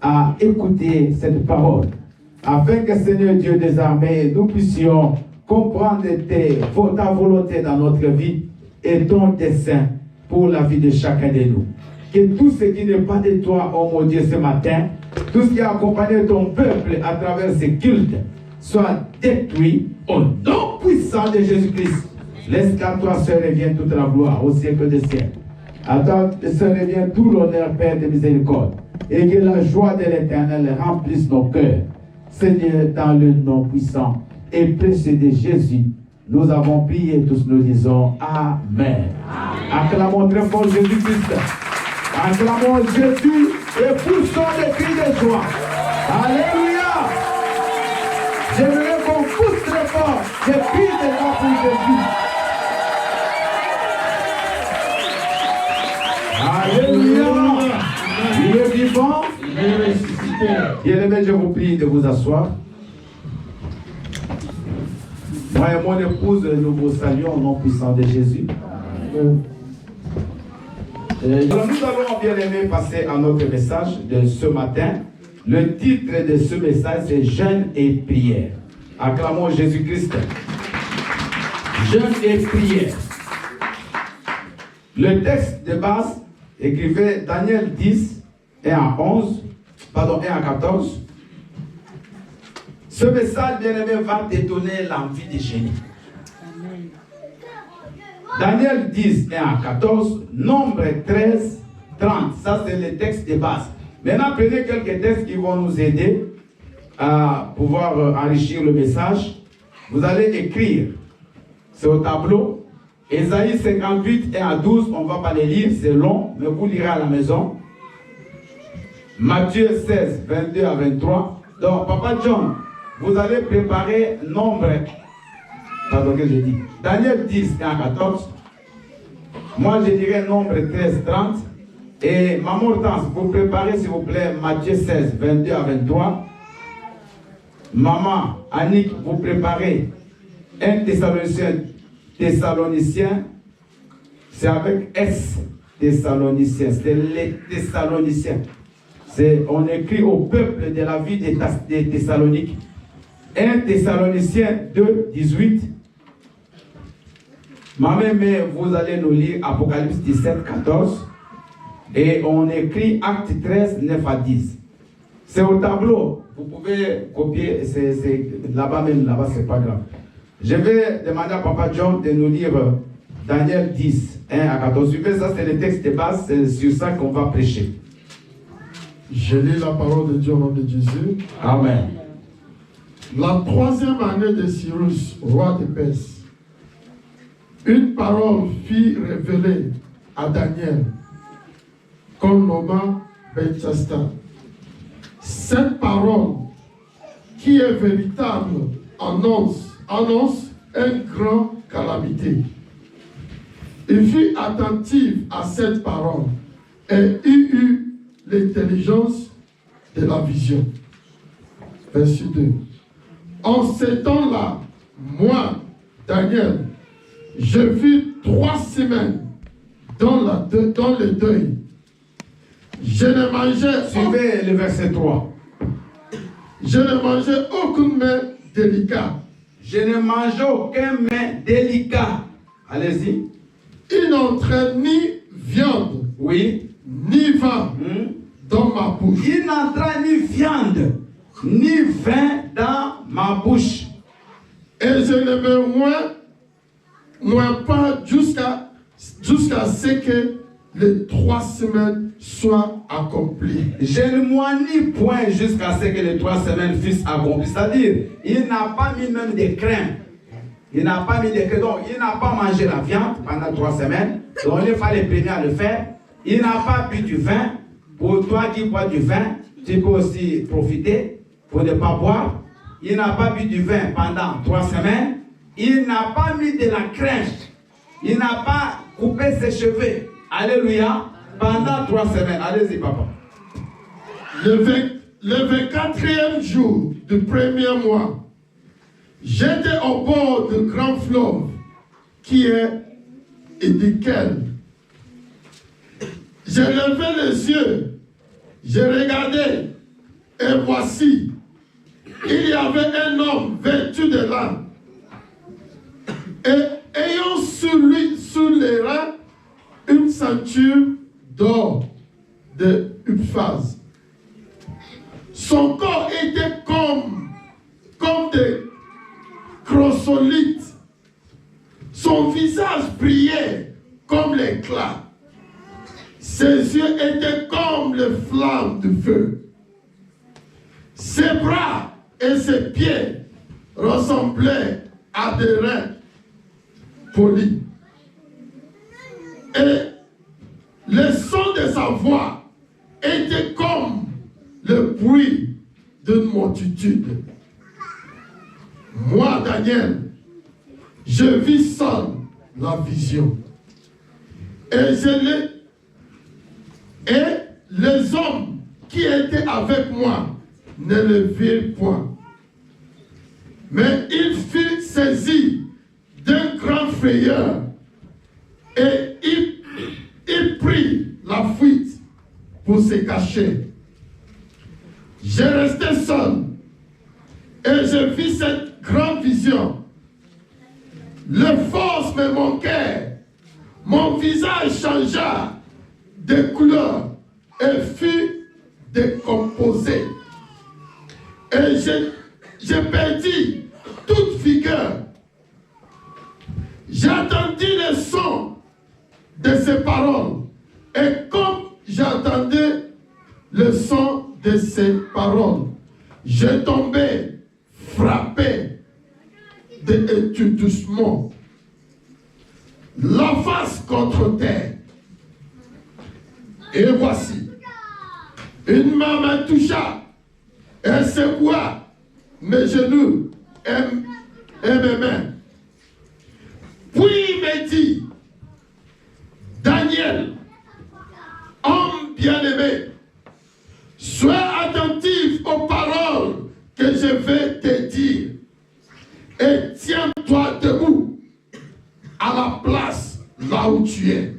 à écouter cette parole, afin que Seigneur Dieu des armées, nous puissions comprendre ta volonté dans notre vie et ton dessein pour la vie de chacun de nous. Que tout ce qui n'est pas de toi, oh mon Dieu, ce matin, tout ce qui a accompagné ton peuple à travers ces cultes, soit détruit au nom puissant de Jésus-Christ. Laisse qu'à toi seul revienne toute la gloire au siècle des siècles. À toi seul revient tout l'honneur, Père de miséricorde. Et que la joie de l'Éternel remplisse nos cœurs. Seigneur, dans le nom puissant et précieux de Jésus, nous avons prié, tous nous disons Amen. Acclamons très fort Jésus-Christ. Acclamons Jésus et poussons des cris de joie. Alléluia. J'aimerais qu'on pousse très fort des cris de joie pour Jésus. Alléluia. Il est vivant. Il est ressuscité. Bien-aimés, je vous prie de vous asseoir. Moi et mon épouse, nous vous saluons au nom puissant de Jésus. Alors nous allons, bien aimé, passer à notre message de ce matin. Le titre de ce message, c'est Jeûne et prière. Acclamons Jésus-Christ. Jeûne et prière. Le texte de base écrivait Daniel 10, 1 à 11, pardon, 1 à 14. Ce message, bien aimé, va détonner l'envie de génie. Daniel 10, 1 à 14, Nombre 13, 30. Ça, c'est le texte de base. Maintenant, prenez quelques textes qui vont nous aider à pouvoir enrichir le message. Vous allez écrire. C'est au tableau. Ésaïe 58, 1 à 12. On ne va pas les lire, c'est long, mais vous lirez à la maison. Matthieu 16, 22 à 23. Donc, Papa John, vous allez préparer Nombre. Pardon, que j'ai dit. Daniel 10, 1 à 14. Moi, je dirais Nombre 13, 30. Et Maman Hortense, vous préparez, s'il vous plaît, Matthieu 16, 22 à 23. Maman Annick, vous préparez 1 Thessaloniciens. C'est avec S, Thessaloniciens. C'est les Thessaloniciens. On écrit au peuple de la vie des Thessaloniques. 1 Thessaloniciens 2, 18. Maman, mais vous allez nous lire Apocalypse 17, 14. Et on écrit Acte 13, 9 à 10. C'est au tableau. Vous pouvez copier. C'est là-bas même, là-bas, c'est pas grave. Je vais demander à Papa John de nous lire Daniel 10, 1 à 14. Suivez ça, c'est le texte de base. C'est sur ça qu'on va prêcher. Je lis la parole de Dieu au nom de Jésus. Amen. La 3e année de Cyrus, roi de Perse, une parole fut révélée à Daniel, qu'on nomma Belteshazzar. Cette parole, qui est véritable, annonce une grande calamité. Il fut attentif à cette parole et il eut l'intelligence de la vision. Verset 2. En ce temps-là, moi, Daniel, je vis 3 semaines dans le deuil. Je ne mangeais... Suivez le verset 3. Je ne mangeais aucune main délicate. Je ne mangeais aucun mets délicat. Allez-y. Il n'entrait ni viande, oui, ni vin dans ma bouche. Il n'entra ni viande, ni vin dans ma bouche. Et je ne me moins pas jusqu'à ce que les 3 semaines soient accomplies. Je ne moignis point jusqu'à ce que les 3 semaines fussent accomplies. C'est-à-dire, il n'a pas mis même des crèmes. Il n'a pas mis des crèmes. Donc, il n'a pas mangé la viande pendant 3 semaines. Donc, il fallait premier à le faire. Il n'a pas bu du vin. Pour toi qui bois du vin, tu peux aussi profiter pour ne pas boire. Il n'a pas bu du vin pendant 3 semaines. Il n'a pas mis de la crème. Il n'a pas coupé ses cheveux. Alléluia. Pendant 3 semaines. Allez-y, papa. Le 24e jour du premier mois, j'étais au bord du grand fleuve qui est Édiquel. J'ai levé les yeux j'ai regardé, et voici, il y avait un homme vêtu de lin, et ayant sous les reins une ceinture d'or de Uphaz. Son corps était comme des chrysolites. Son visage brillait comme l'éclat. Ses yeux étaient comme les flammes du feu. Ses bras et ses pieds ressemblaient à des reins polis. Et le son de sa voix était comme le bruit d'une multitude. Moi, Daniel, je vis seul la vision. Et les hommes qui étaient avec moi ne le virent point. Mais il fut saisi d'un grand frayeur et il prit la fuite pour se cacher. Je restai seul et je vis cette grande vision. Les forces me manquèrent. Mon visage changea de couleur et fut décomposé. Et je perdis toute vigueur. J'attendis le son de ses paroles. Et comme j'attendais le son de ses paroles, je tombais frappé d'étourdissement, la face contre terre. Et voici, une main me toucha, elle secoua mes genoux et mes mains. Puis il me dit, Daniel, homme bien-aimé, sois attentif aux paroles que je vais te dire et tiens-toi debout à la place là où tu es.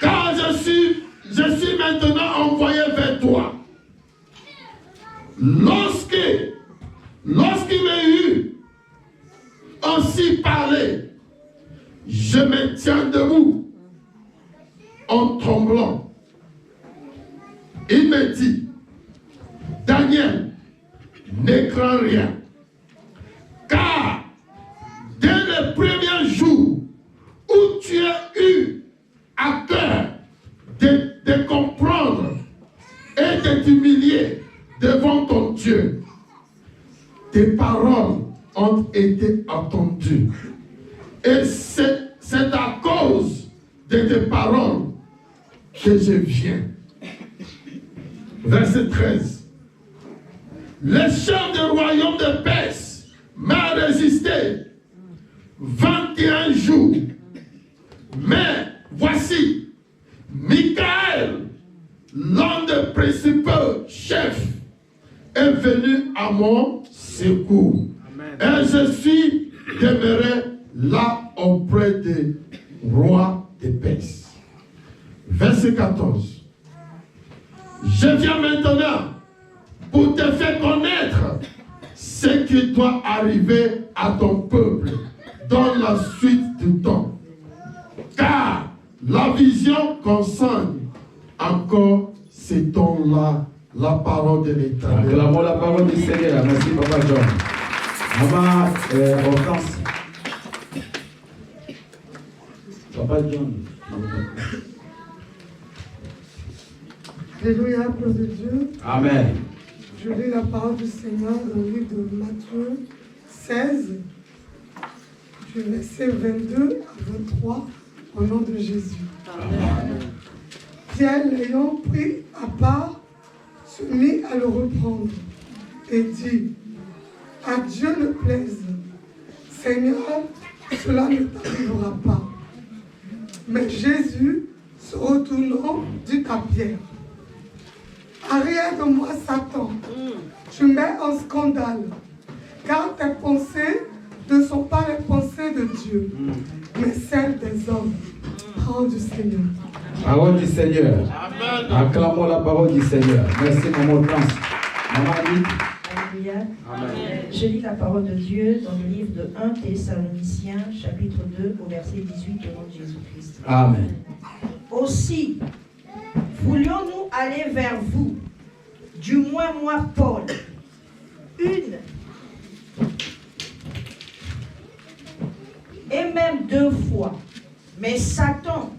Car je suis maintenant envoyé vers toi. Lorsqu'il m'a eu ainsi parlé, je me tiens debout en tremblant. Il me dit, Daniel, ne crains rien, car dès le premier jour où tu as eu à cœur de comprendre et de t'humilier devant ton Dieu, tes paroles ont été entendues. Et c'est à cause de tes paroles que je viens. Verset 13. Le chef du royaume de Perse m'a résisté 21 jours. Mais voici, Michael, l'un des principaux chefs, est venu à mon secours. Amen. Et je suis demeuré là auprès du roi de Perse. Verset 14. Je viens maintenant pour te faire connaître ce qui doit arriver à ton peuple dans la suite du temps. Car la vision concerne encore ces temps-là, la parole de l'Éternel. Acclamons la parole du Seigneur. Merci, Papa John. Maman Hortense. Papa John. Alléluia, gloire de Dieu. Amen. Je lis la parole du Seigneur dans le livre de Matthieu 16, du verset 22 à 23, au nom de Jésus. Amen. Pierre, l'ayant pris à part, se mit à le reprendre et dit, à Dieu ne plaise, Seigneur, cela ne t'arrivera pas. Mais Jésus, se retournant, dit à Pierre, arrière de moi, Satan, tu mets en scandale, car tes pensées ne sont pas les pensées de Dieu, mais celles des hommes. Parole du Seigneur. Parole du Seigneur. Amen. Acclamons la parole du Seigneur. Merci, maman France. Maman Annie. Alléluia. Je lis la parole de Dieu dans le livre de 1 Thessaloniciens, chapitre 2, au verset 18, au nom de Jésus-Christ. Amen. Aussi, voulions-nous aller vers vous, du moins moi, Paul, une et même 2 fois, mais Satan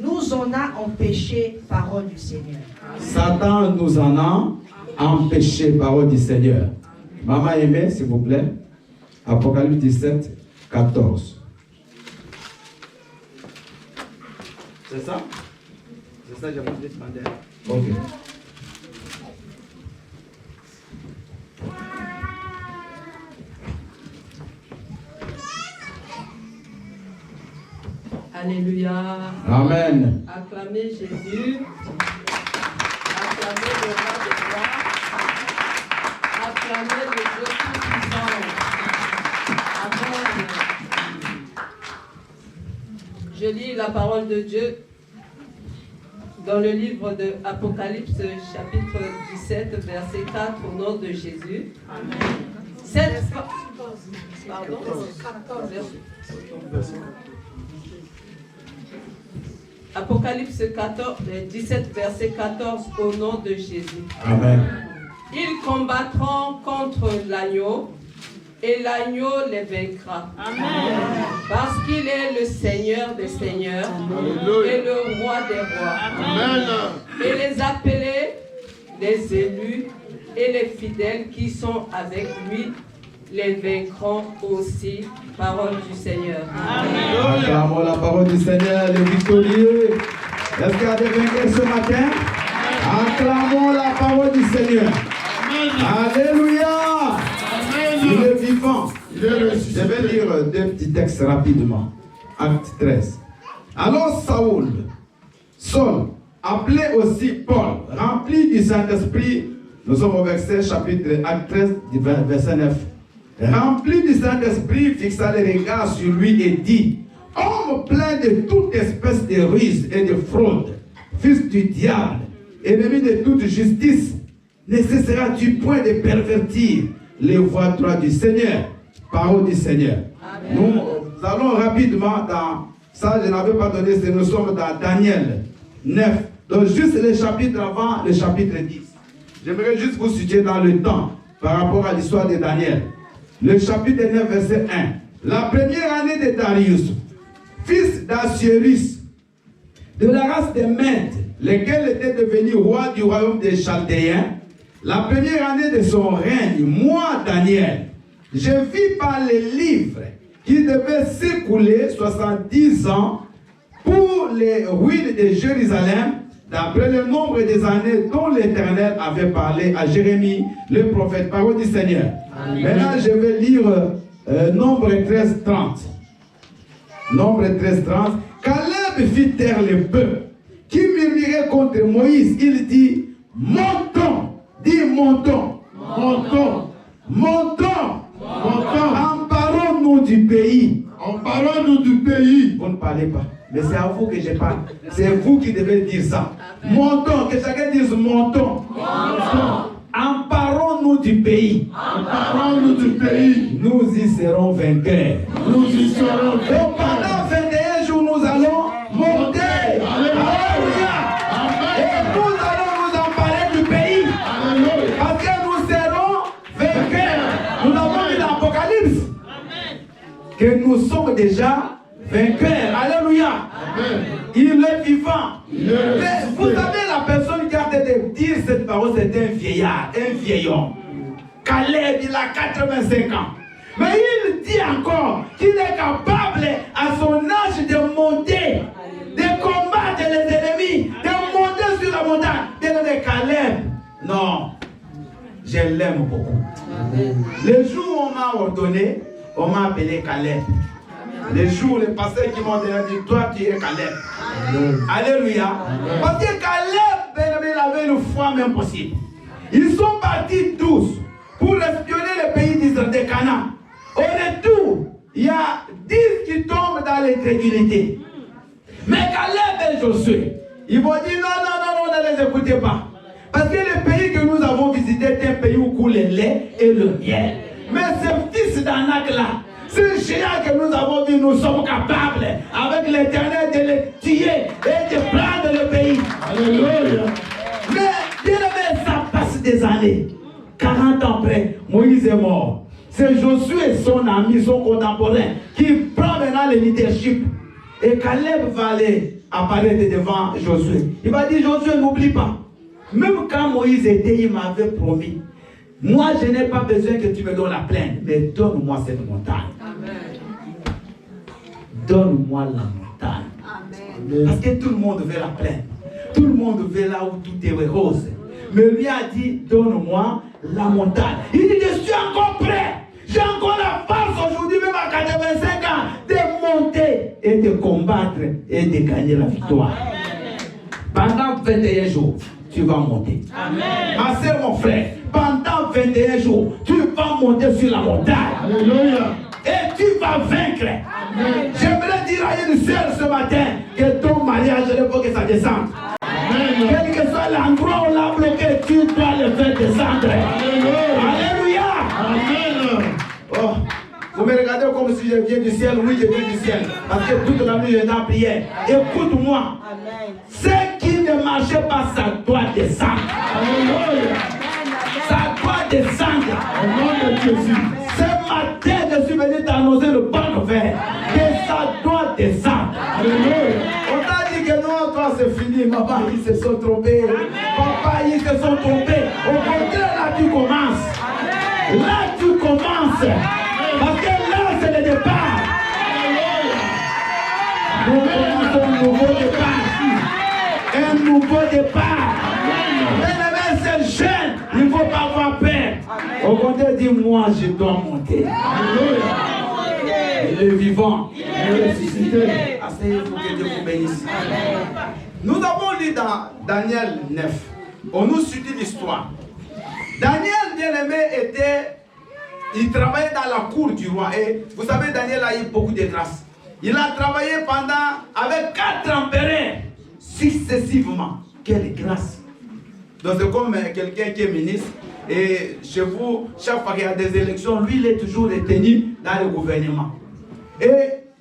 nous en a empêché, parole du Seigneur. Satan nous en a empêché, parole du Seigneur. Maman aimée, s'il vous plaît. Apocalypse 17, 14. C'est ça? C'est ça que je voulais demander. Ok. Alléluia. Amen. Acclamez Jésus. Acclamez le roi des rois. Acclamez le Dieu tout-puissant. Amen. Je lis la parole de Dieu dans le livre de Apocalypse, chapitre 17, verset 4, au nom de Jésus. Amen. Pardon? Apocalypse 17, verset 14, au nom de Jésus. Amen. Ils combattront contre l'agneau et l'agneau les vaincra. Amen. Parce qu'il est le Seigneur des seigneurs. Alléluia. Et le roi des rois. Amen. Et les appelés, les élus et les fidèles qui sont avec lui les vaincront aussi. Parole du Seigneur. Amen. Acclamons la parole du Seigneur, le victorieux. Est-ce qu'il y a des vainqueurs ce matin? Acclamons la parole du Seigneur. Alléluia. Il est vivant. Je vais lire 2 petits textes rapidement. Acte 13. Alors Saul, appelé aussi Paul, rempli du Saint-Esprit, nous sommes au verset chapitre Acte 13, verset 9. Rempli du Saint-Esprit, fixa les regards sur lui et dit: homme plein de toute espèce de ruse et de fraude, fils du diable, ennemi de toute justice, ne cesseras-tu point de pervertir les voies droites du Seigneur? Parole du Seigneur. Amen. Nous allons rapidement dans ça, je n'avais pas donné, nous sommes dans Daniel 9, donc juste le chapitre avant le chapitre 10. J'aimerais juste vous situer dans le temps par rapport à l'histoire de Daniel. Le chapitre 9, verset 1. La première année de Darius, fils d'Assuérus, de la race des Mèdes, lequel était devenu roi du royaume des Chaldéens, la première année de son règne, moi, Daniel, je vis par les livres qui devaient s'écouler 70 ans pour les ruines de Jérusalem, d'après le nombre des années dont l'Éternel avait parlé à Jérémie, le prophète, parole du Seigneur. Amen. Maintenant, je vais lire Nombre 13, 30. Nombre 13, 30. Caleb fit taire le peuple qui murmurait contre Moïse. Il dit: montons, dis montons, montons, montons, montons, emparons-nous du pays. Emparons-nous du pays. Vous ne parlez pas. Mais c'est à vous que je parle. C'est vous qui devez dire ça. Montons, que chacun dise montons. Montons. Emparons-nous du pays. Emparons-nous du pays. Nous y serons vainqueurs. Nous y serons vainqueurs. Donc pendant 21 jours, nous allons monter. Alléluia. Et nous allons nous emparer du pays. Alléluia. Parce que nous serons vainqueurs. Nous avons vu dans l'Apocalypse que nous sommes déjà vainqueur. Alléluia. Amen. Il est vivant. Mais vous savez, la personne qui a de dire cette parole, c'est un vieillard, un vieil homme. Caleb, il a 85 ans. Mais il dit encore qu'il est capable à son âge de monter, de combattre les ennemis, de monter sur la montagne. De Caleb. Non. Je l'aime beaucoup. Amen. Le jour où on m'a ordonné, on m'a appelé Caleb. Les jours, les pasteurs qui m'ont dit: toi tu es Caleb. Amen. Alléluia. Amen. Parce que Caleb, il avait une foi même possible. Ils sont partis tous pour espionner le pays d'Israël, de Canaan. Au retour, il y a 10 qui tombent dans l'incrédulité. Mais Caleb et Josué, ils vont dire non, ne les écoutez pas. Parce que le pays que nous avons visité est un pays où coule le lait et le miel. Mais ce fils d'Anak là, ce géant que nous avons vu, nous sommes capables, avec l'Éternel, de les tuer et de prendre le pays. Alléluia. Mais, bien aimé, ça passe des années. 40 ans après, Moïse est mort. C'est Josué, son ami, son contemporain, qui prend maintenant le leadership. Et Caleb va aller apparaître devant Josué. Il va dire, Josué, n'oublie pas. Même quand Moïse était, il m'avait promis. Moi, je n'ai pas besoin que tu me donnes la plaine, mais donne-moi cette montagne. Donne-moi la montagne. Amen. Parce que tout le monde veut la plaine. Tout le monde veut là où tout est rose. Mais lui a dit, donne-moi la montagne. Il dit, je suis encore prêt. J'ai encore la force aujourd'hui, même à 85 ans, de monter et de combattre et de gagner la victoire. Amen. Pendant 21 jours, tu vas monter. Amen. Ma soeur, mon frère, pendant 21 jours, tu vas monter sur la montagne. Alléluia. Et tu vas vaincre. Amen. J'aimerais dire à une sœur ce matin que ton mariage, il faut que ça descende. Amen. Quel que soit l'endroit où on l'a bloqué, tu dois le faire descendre. Alléluia. Amen. Oh, vous me regardez comme si je viens du ciel. Oui, je viens du ciel. Parce que toute la nuit, je suis en prière. Écoute-moi. Ce qui ne marchait pas, ça doit descendre. Alléluia. Ça doit descendre. Au nom de Jésus. Ce matin, je suis venu t'annoncer le bon nouvelle. Que ça doit descendre. Alléluia. On t'a dit que non, toi c'est fini. Maman, ils se sont trompés. Papa, ils se sont trompés. Au contraire, là tu commences. Là tu commences. Parce que là c'est le départ. Nous commençons un nouveau départ. Un nouveau départ. Mais c'est jeune. Il ne faut pas avoir peur. Au contraire, dis-moi, je dois monter. Il est vivant. Il est ressuscité. Il faut que Dieu vous bénisse. Nous avons lu dans Daniel 9. On nous suit l'histoire. Daniel, bien-aimé, il travaillait dans la cour du roi. Et vous savez, Daniel a eu beaucoup de grâce. Il a travaillé avec 4 empereurs successivement. Quelle grâce! Donc c'est comme quelqu'un qui est ministre. Et chez vous, chaque fois qu'il y a des élections, lui, il est toujours retenu dans le gouvernement. Et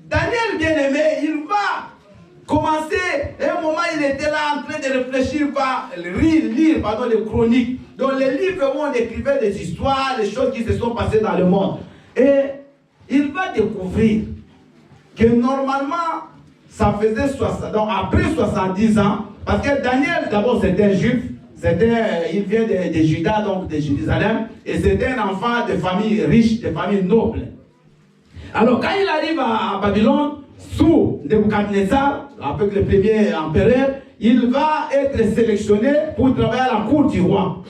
Daniel, bien-aimé, il va commencer. À un moment, il était là en train de réfléchir, il va lire les chroniques. Donc les livres où on écrivait des histoires, les choses qui se sont passées dans le monde. Et il va découvrir que normalement, ça faisait 60. Donc après 70 ans, parce que Daniel, d'abord, c'était un juif. Il vient de Juda, donc de Jérusalem, et c'était un enfant de famille riche, de famille noble. Alors quand il arrive à Babylone, sous Nebuchadnezzar, avec le premier empereur, il va être sélectionné pour travailler à la cour du roi.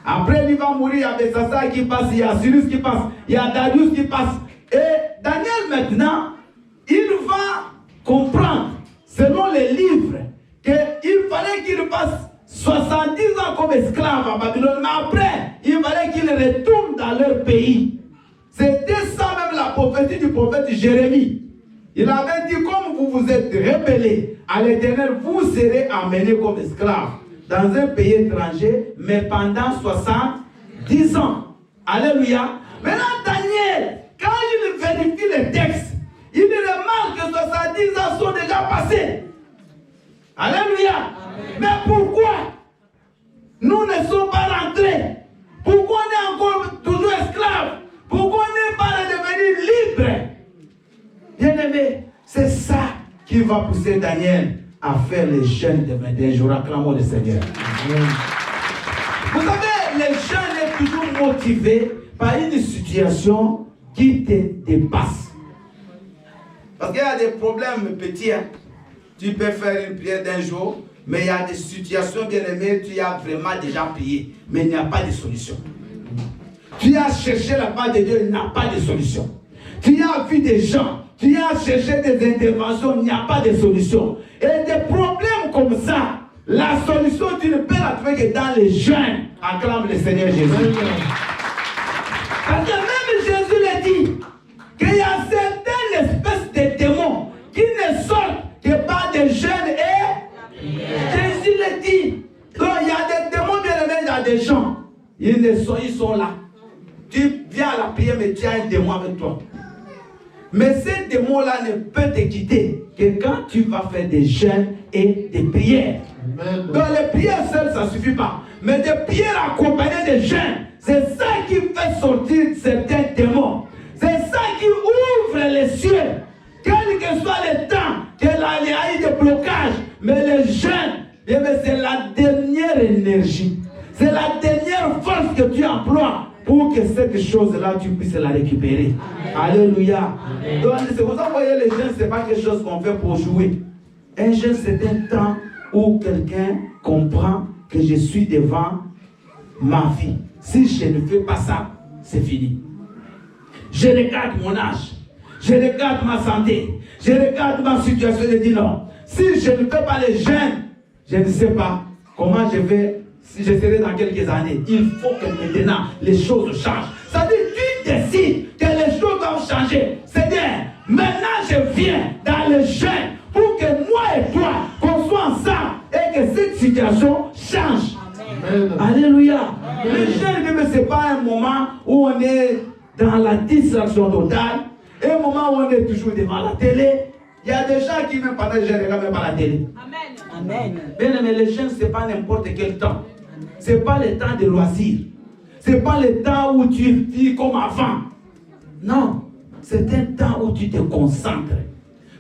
Après, il va mourir, il y a Belshazzar qui passe, il y a Cyrus qui passe, il y a Darius qui passe. Et Daniel maintenant, il va comprendre, selon les livres, qu'il fallait qu'il passe 70 ans comme esclave à Babylone, mais après, il fallait qu'ils retournent dans leur pays. C'était ça même la prophétie du prophète Jérémie. Il avait dit, comme vous vous êtes rebellés à l'Éternel, vous serez amenés comme esclaves dans un pays étranger, mais pendant 70 ans. Alléluia. Maintenant, Daniel, quand il vérifie les textes, il remarque que 70 ans sont déjà passés. Alléluia. Amen. Mais pourquoi nous ne sommes pas rentrés? Pourquoi on est encore toujours esclaves? Pourquoi on n'est pas devenu libre? Bien-aimé, c'est ça qui va pousser Daniel à faire les jeûnes de 21 jours. Acclamons le Seigneur. Amen. Vous savez, les jeunes sont toujours motivés par une situation qui te dépasse. Parce qu'il y a des problèmes petits. Tu peux faire une prière d'un jour, mais il y a des situations, bien aimées, tu as vraiment déjà prié, mais il n'y a pas de solution. Tu as cherché la part de Dieu, il n'y a pas de solution. Tu as vu des gens, tu as cherché des interventions, il n'y a pas de solution. Et des problèmes comme ça, la solution, tu ne peux la trouver que dans les jeûnes. Acclame le Seigneur Jésus. Parce que même Jésus l'a dit, qu'il y a certaines espèces de démons qui ne sortent que par des jeûnes des gens, ils sont là. Tu viens à la prière, mais tu as un démon avec toi. Mais ce démon-là ne peut te quitter que quand tu vas faire des jeûnes et des prières. Amen. Donc les prières seules, ça ne suffit pas. Mais des prières accompagnées de jeûnes, c'est ça qui fait sortir certains démons. C'est ça qui ouvre les cieux. Quel que soit le temps, qu'il y ait de blocage, mais les jeûnes, c'est la dernière énergie. C'est la dernière force que tu emploies pour que cette chose-là, tu puisses la récupérer. Amen. Alléluia. Amen. Donc, c'est pour ça que vous voyez, les jeûnes, ce n'est pas quelque chose qu'on fait pour jouer. Un jeûne, c'est un temps où quelqu'un comprend que je suis devant ma vie. Si je ne fais pas ça, c'est fini. Je regarde mon âge. Je regarde ma santé. Je regarde ma situation et je dis non. Si je ne fais pas les jeûnes, je ne sais pas comment je vais. Si je serai dans quelques années, il faut que maintenant les choses changent. C'est-à-dire, tu décides que les choses doivent changer. C'est-à-dire, maintenant je viens dans le jeûne pour que moi et toi, qu'on soit ensemble et que cette situation change. Amen. Alléluia. Amen. Le jeûne, ce n'est pas un moment où on est dans la distraction totale, et un moment où on est toujours devant la télé. Il y a des gens qui, même pendant le jeûne, ne regardent même pas la télé. Amen. Amen. Mais le jeûne, ce n'est pas n'importe quel temps. Ce n'est pas le temps de loisirs. Ce n'est pas le temps où tu vis comme avant. Non. C'est un temps où tu te concentres.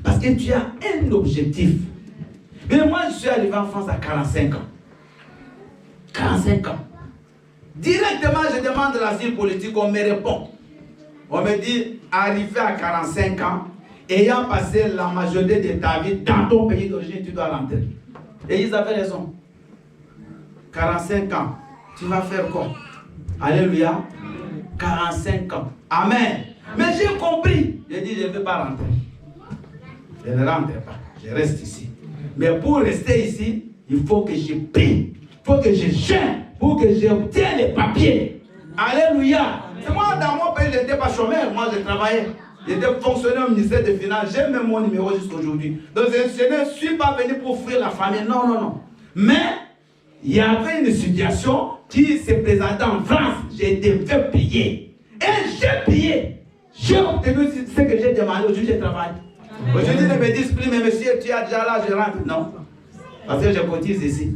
Parce que tu as un objectif. Mais moi, je suis arrivé en France à 45 ans. 45 ans. Directement, je demande l'asile politique, on me répond. On me dit, arrivé à 45 ans, ayant passé la majorité de ta vie dans ton pays d'origine, tu dois rentrer. Et ils avaient raison. 45 ans, tu vas faire quoi? Alléluia. 45 ans. Amen. Mais j'ai compris. J'ai dit, je ne vais pas rentrer. Je ne rentre pas. Je reste ici. Mais pour rester ici, il faut que je prie. Il faut que je jeûne. Pour que j'obtienne les papiers. Alléluia. C'est moi, dans mon pays, je n'étais pas chômeur. Moi, je travaillais. J'étais fonctionnaire au ministère des Finances. J'ai même mon numéro jusqu'à aujourd'hui. Donc, je ne suis pas venu pour fuir la famille. Non, non, non. Mais, il y avait une situation qui se présentait en France. J'ai devais payer. Et j'ai payé. J'ai obtenu ce que j'ai demandé. Aujourd'hui, je travaille. Aujourd'hui, ne me disent plus, mais monsieur, tu as déjà là, je rentre. Non. Parce que je cotise ici.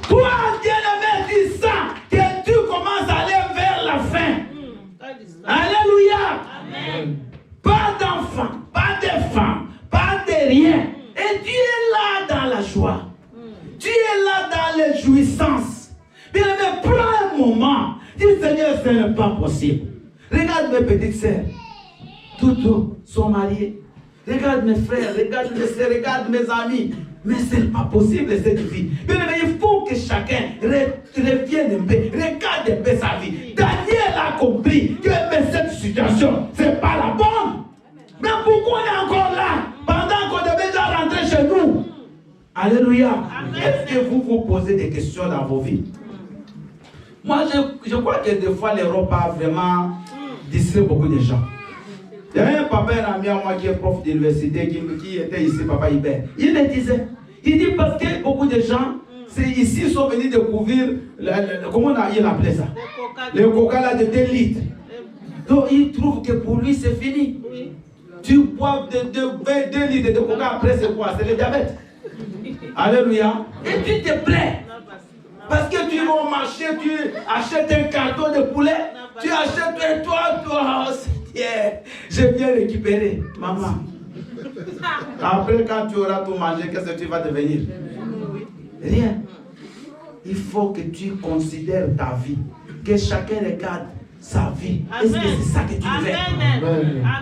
Toi, bien-aimé, dis ça, que tu commences à aller vers la fin. Alléluia. Amen. Pas d'enfants, pas de femmes, pas de rien. Et tu es là dans la joie. Tu es là dans les jouissances. Bien-aimé, prends un moment. Dis, Seigneur, ce n'est pas possible. Regarde mes petites sœurs. Toutes sont mariées. Regarde mes frères, regarde mes sœurs, regarde mes amis. Mais ce n'est pas possible cette vie. Mais il faut que chacun revienne un peu, regarde un peu sa vie. Daniel a compris que cette situation, ce n'est pas la bonne. Mais pourquoi on est encore là pendant qu'on devait déjà rentrer chez nous? Alléluia. Est-ce que vous vous posez des questions dans vos vies? Moi, je crois que des fois, l'Europe a vraiment distrait beaucoup de gens. Il y a un papa, un ami à moi qui est prof d'université, qui était ici, papa Hubert. Il le disait. Il dit parce que beaucoup de gens, ici, sont venus découvrir, comment il appelait ça? Le coca là de 2 litres. Donc il trouve que pour lui c'est fini. Oui. Tu bois 2 litres de coca, après c'est quoi? C'est le diabète. Alléluia. Et tu te plais. Parce que tu vas au marché, tu achètes un carton de poulet, tu achètes toi, je viens récupérer, maman. Après, quand tu auras tout mangé, qu'est-ce que tu vas devenir? Rien. Il faut que tu considères ta vie, que chacun regarde sa vie. Est-ce que c'est ça que tu veux?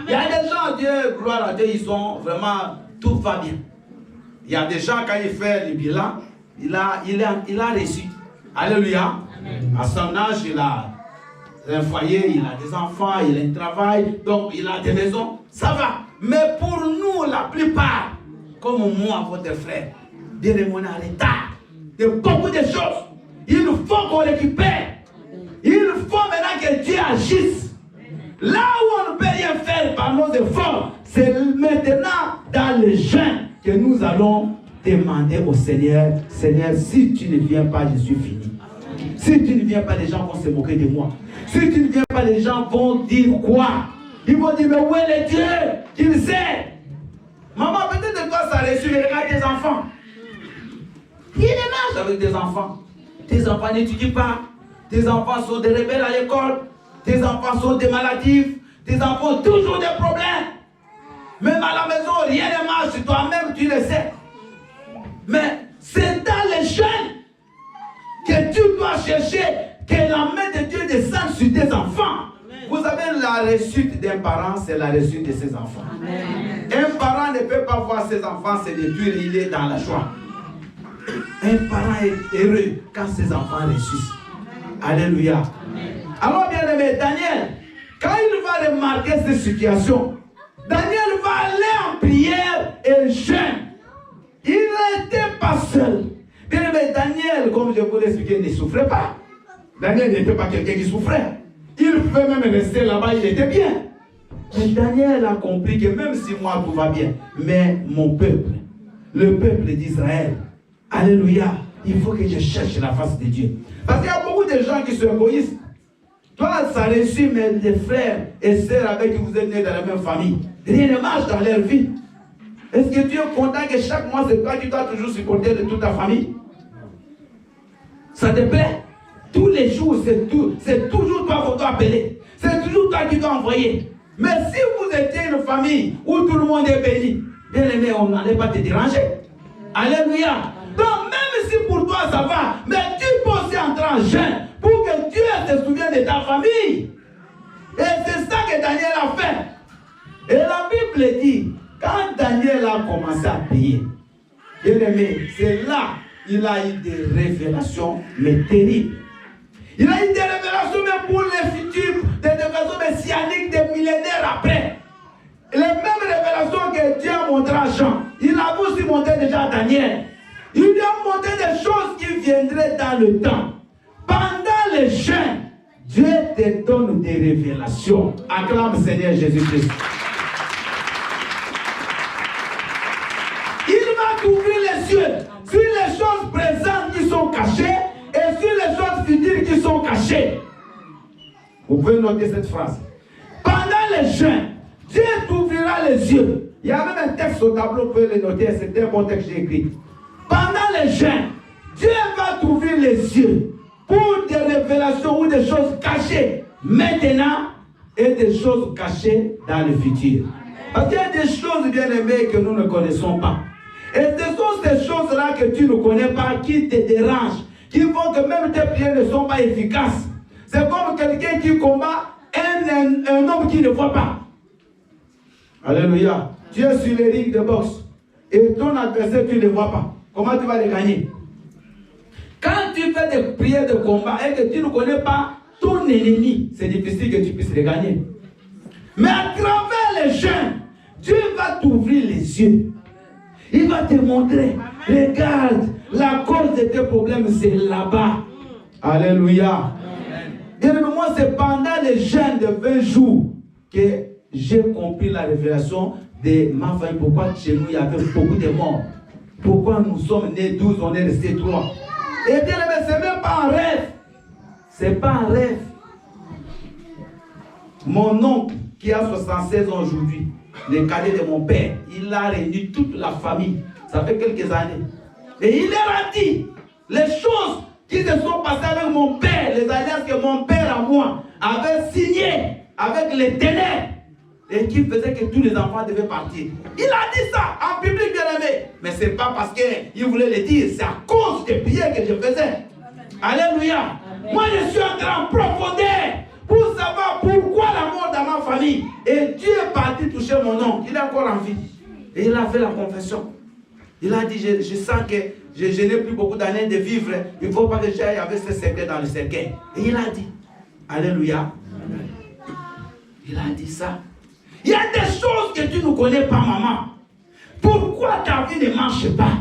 Il y a des gens, Dieu, gloire à Dieu, ils sont vraiment, tout va bien. Il y a des gens, quand ils font le bilan, il a reçu. Alléluia. Amen. À son âge, il a un foyer, il a des enfants, il a un travail, donc il a des maisons. Ça va. Mais pour nous, la plupart, comme moi, votre frère, bien on est en retard de beaucoup de choses. Il faut qu'on récupère. Il faut maintenant que Dieu agisse. Là où on ne peut rien faire par nos efforts, c'est maintenant dans le jeûne que nous allons demander au Seigneur, Seigneur, si tu ne viens pas, je suis fini. Si tu ne viens pas, les gens vont se moquer de moi. Si tu ne viens pas, les gens vont dire quoi? Ils vont dire, mais où est le Dieu qu'il sait? Maman, peut-être que toi, ça a reçu, mais regarde tes enfants. Il est là avec tes enfants. Tes enfants n'étudient pas. Tes enfants sont des rebelles à l'école. Tes enfants sont des maladifs. Tes enfants ont toujours des problèmes. Même à la maison, rien ne marche. Toi-même, tu le sais. Mais c'est dans les jeunes que tu dois chercher que la main de Dieu descende sur tes enfants. Vous savez, la réussite d'un parent, c'est la réussite de ses enfants. Amen. Un parent ne peut pas voir ses enfants se détruire, il est dans la joie. Un parent est heureux quand ses enfants réussissent. Alléluia. Amen. Alors, bien aimé, Daniel, quand il va remarquer cette situation, Daniel va aller en prière et jeûne. Il n'était pas seul. Bien aimé, Daniel, comme je vous l'ai expliqué, ne souffrait pas. Daniel n'était pas quelqu'un qui souffrait. Il pouvait même rester là-bas, il était bien. Mais Daniel a compris que même si moi tout va bien, mais mon peuple, le peuple d'Israël, alléluia, il faut que je cherche la face de Dieu. Parce qu'il y a beaucoup de gens qui sont égoïstes. Toi, ça réussit, mais les frères et sœurs avec qui vous êtes nés dans la même famille, rien ne marche dans leur vie. Est-ce que Dieu est content que chaque mois, c'est toi qui dois toujours supporter de toute ta famille? Ça te plaît? Tous les jours, c'est toujours toi qu'on doit appeler. C'est toujours toi qui dois envoyer. Mais si vous étiez une famille où tout le monde est béni, bien aimé, on n'allait pas te déranger. Alléluia. Donc même si pour toi ça va, mais tu peux aussi entrer en jeûne pour que Dieu te souvienne de ta famille. Et c'est ça que Daniel a fait. Et la Bible dit, quand Daniel a commencé à prier, bien aimé, c'est là il a eu des révélations, mais terribles. Il a eu des révélations même pour les futurs, des révélations messianiques des millénaires après. Les mêmes révélations que Dieu a montrées à Jean, il a aussi montré déjà à Daniel. Il lui a montré des choses qui viendraient dans le temps. Pendant les jeûnes, Dieu te donne des révélations. Acclame Seigneur Jésus-Christ. Il va t'ouvrir les yeux sur les choses présentes qui sont cachées et sur les choses futures qui sont cachées. Vous pouvez noter cette phrase. Pendant les jeûnes, Dieu t'ouvrira les yeux. Il y a même un texte au tableau, vous pouvez le noter, c'est un bon texte que j'ai écrit. Pendant les jeûnes, Dieu va t'ouvrir les yeux pour des révélations ou des choses cachées maintenant et des choses cachées dans le futur. Parce qu'il y a des choses bien aimées que nous ne connaissons pas. Et ce sont ces choses-là que tu ne connais pas qui te dérangent, qui font que même tes prières ne sont pas efficaces. C'est comme quelqu'un qui combat un homme qui ne voit pas. Alléluia. Tu es sur les rings de boxe et ton adversaire, tu ne le vois pas. Comment tu vas le gagner? Quand tu fais des prières de combat et que tu ne connais pas ton ennemi, c'est difficile que tu puisses le gagner. Mais à travers les jeûnes, Dieu va t'ouvrir les yeux. Il va te montrer, regarde, la cause de tes problèmes, c'est là-bas. Alléluia. Bien aimé, moi, c'est pendant les jeûnes de 20 jours que j'ai compris la révélation de ma famille. Pourquoi chez nous, il y avait beaucoup de morts. Pourquoi nous sommes nés 12, on est restés 3. Et bien aimé, c'est même pas un rêve. C'est pas un rêve. Mon oncle, qui a 76 ans aujourd'hui, le cadet de mon père, il a réuni toute la famille. Ça fait quelques années. Et il leur a dit les choses qui se sont passées avec mon père, les alliances que mon père à moi avait signées avec les ténèbres et qui faisaient que tous les enfants devaient partir. Il a dit ça en public, bien aimé. Mais ce n'est pas parce qu'il voulait le dire, c'est à cause des prières que je faisais. Alléluia. Amen. Moi, je suis en train de profondeur pour savoir pourquoi la mort dans ma famille. Et Dieu est parti toucher mon oncle. Il est encore en vie. Et il a fait la confession. Il a dit, je sens que je n'ai plus beaucoup d'années de vivre. Il ne faut pas que j'aille avec ce cercueil dans le cercueil. Et il a dit, alléluia. Amen. Il a dit ça. Il y a des choses que tu ne connais pas, maman. Pourquoi ta vie ne marche pas?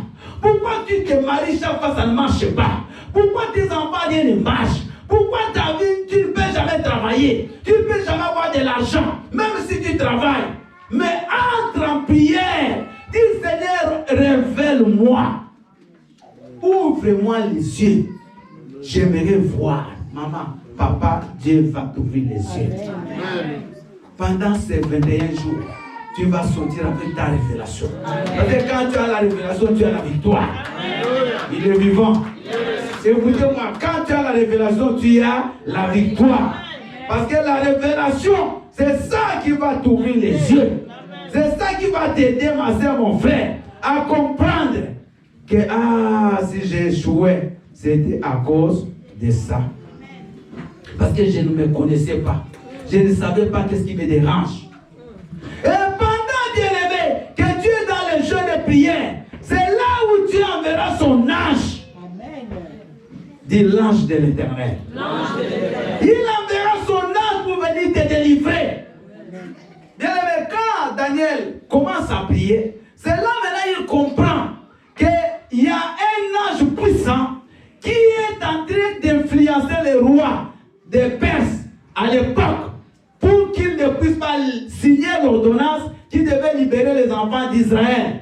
Pourquoi tu te maries chaque fois ça ne marche pas? Pourquoi tes enfants rien ne marche? Pourquoi ta vie, tu ne peux jamais travailler? Tu ne peux jamais avoir de l'argent, même si tu travailles. Mais entre en prière, dis Seigneur, révèle-moi. Ouvre-moi les yeux. j'aimerais voir, maman, papa, Dieu va t'ouvrir les yeux. Pendant ces 21 jours, tu vas sortir avec ta révélation. Parce que quand tu as la révélation, tu as la victoire. Il est vivant. Écoutez-moi, quand tu as la révélation, tu as la victoire. Parce que la révélation, c'est ça qui va t'ouvrir les yeux. C'est ça qui va t'aider, ma soeur, mon frère, à comprendre que, si j'ai échoué, c'était à cause de ça. Parce que je ne me connaissais pas. Je ne savais pas qu'est-ce qui me dérange. Et pendant, bien-aimé, que tu es dans le jeu de prière, c'est là où tu enverras son ange. Dit l'ange de l'Éternel. Il enverra son ange pour venir te délivrer. Bien-aimé, quand Daniel commence à prier, c'est là maintenant il comprend qu'il y a un ange puissant qui est en train d'influencer les rois des Perses à l'époque pour qu'ils ne puissent pas signer l'ordonnance qui devait libérer les enfants d'Israël.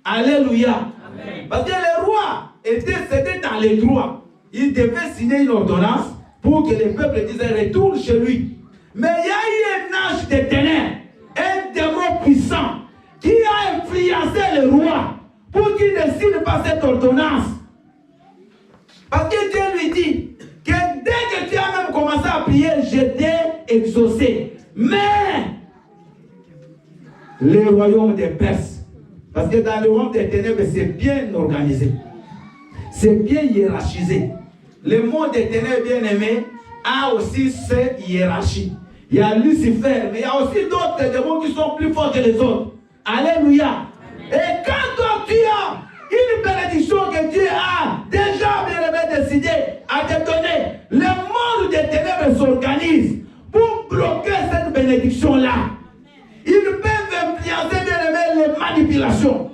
Alléluia. Amen. Parce que les rois c'était dans les droits. Ils devaient signer une ordonnance pour que les peuples d'Israël retournent chez lui. Mais il y a eu un ange de ténèbres, un démon puissant qui a influencé les rois pour qu'ils ne signent pas cette ordonnance. Parce que Dieu lui dit que dès que tu as même commencé à prier, je t'ai exaucé. Mais le royaume des Perses, parce que dans le royaume des ténèbres, c'est bien organisé. C'est bien hiérarchisé. Le monde des ténèbres, bien aimé, a aussi ses hiérarchies. Il y a Lucifer, mais il y a aussi d'autres démons qui sont plus forts que les autres. Alléluia. Et quand toi tu as une bénédiction que Dieu a déjà bien aimé décidé à te donner, le monde des ténèbres s'organise pour bloquer cette bénédiction-là. Ils peuvent influencer bien aimé les manipulations,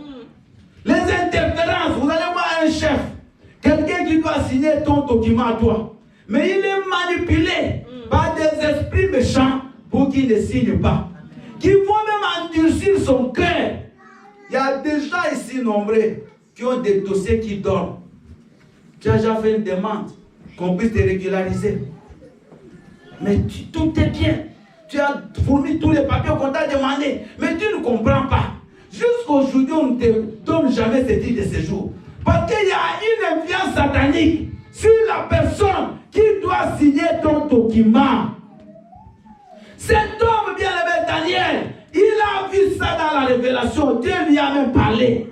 les interférences. Vous allez voir un chef, quelqu'un qui doit signer ton document à toi, mais il est manipulé par des esprits méchants pour qu'il ne signe pas, qui vont même endurcir son cœur. Il y a des gens ici nombreux qui ont des dossiers qui dorment. Tu as déjà fait une demande qu'on puisse te régulariser. Mais tout est bien. Tu as fourni tous les papiers qu'on t'a demandé. Mais tu ne comprends pas. Jusqu'aujourd'hui, on ne te donne jamais ce titre de séjour. Parce qu'il y a une influence satanique sur la personne qui doit signer ton document. Cet homme bien-aimé Daniel, il a vu ça dans la révélation. Dieu lui a même parlé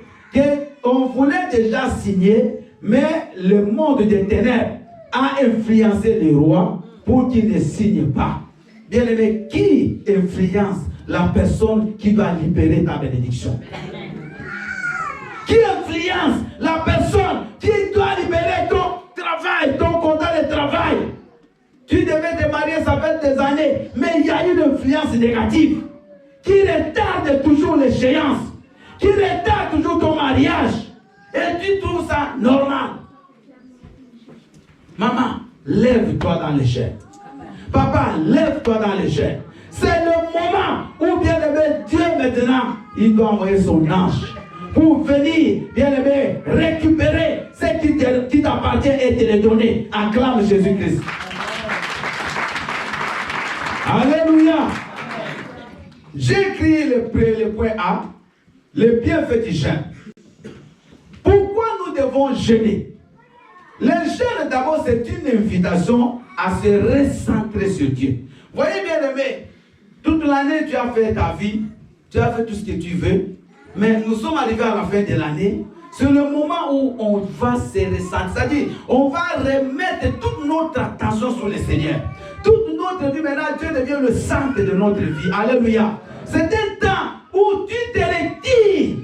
qu'on voulait déjà signer, mais le monde des ténèbres a influencé les rois pour qu'ils ne signent pas. Bien-aimé, qui influence la personne qui va libérer ta bénédiction? Qui influence la personne qui doit libérer ton travail, ton contrat de travail? Tu devais te marier, ça fait des années, mais il y a une influence négative qui retarde toujours l'échéance, qui retarde toujours ton mariage. Et tu trouves ça normal. Maman, lève-toi dans l'échelle. Papa, lève-toi dans l'échelle. C'est le moment où, bien aimé, Dieu maintenant, il doit envoyer son ange pour venir, bien aimé, récupérer ce qui t'appartient et te le donner. Acclame Jésus-Christ. Alléluia. J'ai écrit le point A, le bienfait du jeûne. Pourquoi nous devons jeûner? Le jeûne, d'abord, c'est une invitation à se recentrer sur Dieu. Voyez bien aimé, toute l'année tu as fait ta vie, tu as fait tout ce que tu veux, mais nous sommes arrivés à la fin de l'année. C'est le moment où on va se recentrer, c'est-à-dire on va remettre toute notre attention sur le Seigneur. Toute notre vie maintenant, Dieu devient le centre de notre vie. Alléluia. C'est un temps où tu te retires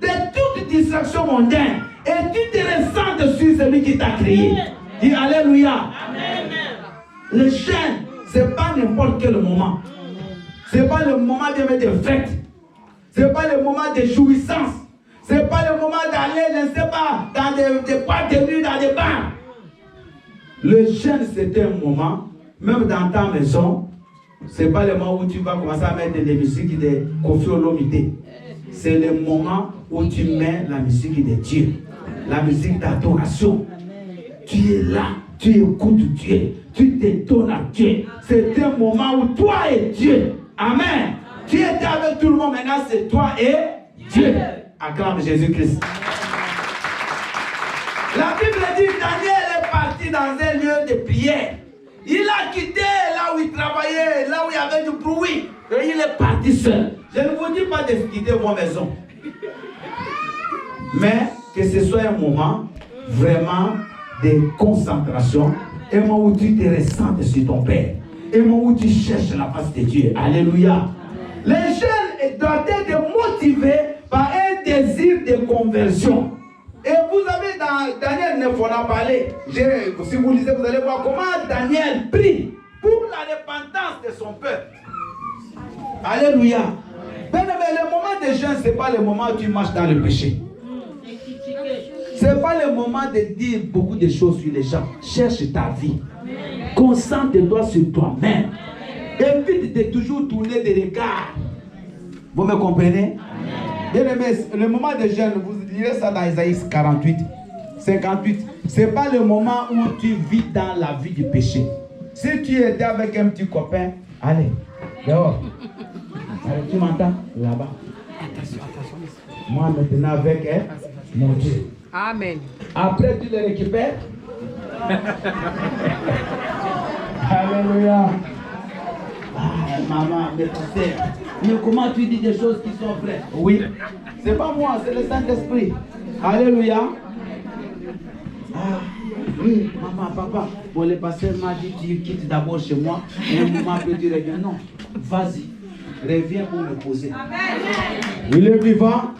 de toute distraction mondaine et tu te recentres sur celui qui t'a créé. Dis Alléluia. Amen. Le jeûne, ce n'est pas n'importe quel moment. Ce n'est pas le moment de fête. Ce n'est pas le moment de jouissance. Ce n'est pas le moment d'aller, je ne sais pas, dans des boîtes de nuit, dans des bars. Le jeûne, c'est un moment, même dans ta maison, ce n'est pas le moment où tu vas commencer à mettre des musiques de Koffi Olomide. C'est le moment où tu mets la musique de Dieu, la musique d'adoration. Tu es là, tu écoutes Dieu, tu te donnes à Dieu. C'est un moment où toi et Dieu. Amen. Tu étais avec tout le monde, maintenant c'est toi et Dieu. Acclame Jésus-Christ. La Bible dit que Daniel est parti dans un lieu de prière. Il a quitté là où il travaillait, là où il y avait du bruit. Et il est parti seul. Je ne vous dis pas de quitter vos maisons. Mais que ce soit un moment vraiment de concentration. Un moment où tu te ressens sur ton Père. Un moment où tu cherches la face de Dieu. Alléluia. Les jeunes doivent être motivés par un désir de conversion. Et vous avez dans Daniel 9, on a parlé. Si vous lisez, vous allez voir comment Daniel prie pour la repentance de son peuple. Alléluia. Mais le moment de jeûne, ce n'est pas le moment où tu marches dans le péché. Ce n'est pas le moment de dire beaucoup de choses sur les gens. Cherche ta vie. Concentre-toi sur toi-même. Évite de toujours tourner des regards. Vous me comprenez? Bien aimé, le moment de jeûne, vous lirez ça dans Isaïe 48, 58. Ce n'est pas le moment où tu vis dans la vie du péché. Si tu étais avec un petit copain, allez, dehors. Allez, tu m'entends? Là-bas. Moi maintenant avec mon Dieu. Amen. Après tu le récupères. Alléluia. Ah, maman, mais pasteur, mais comment tu dis des choses qui sont vraies? Oui, c'est pas moi, c'est le Saint-Esprit. Alléluia. Ah, oui, maman, papa, bon, le pasteur m'a dit tu quittes d'abord chez moi, et un moment après tu reviens. Non, vas-y, reviens pour me poser. Il est vivant.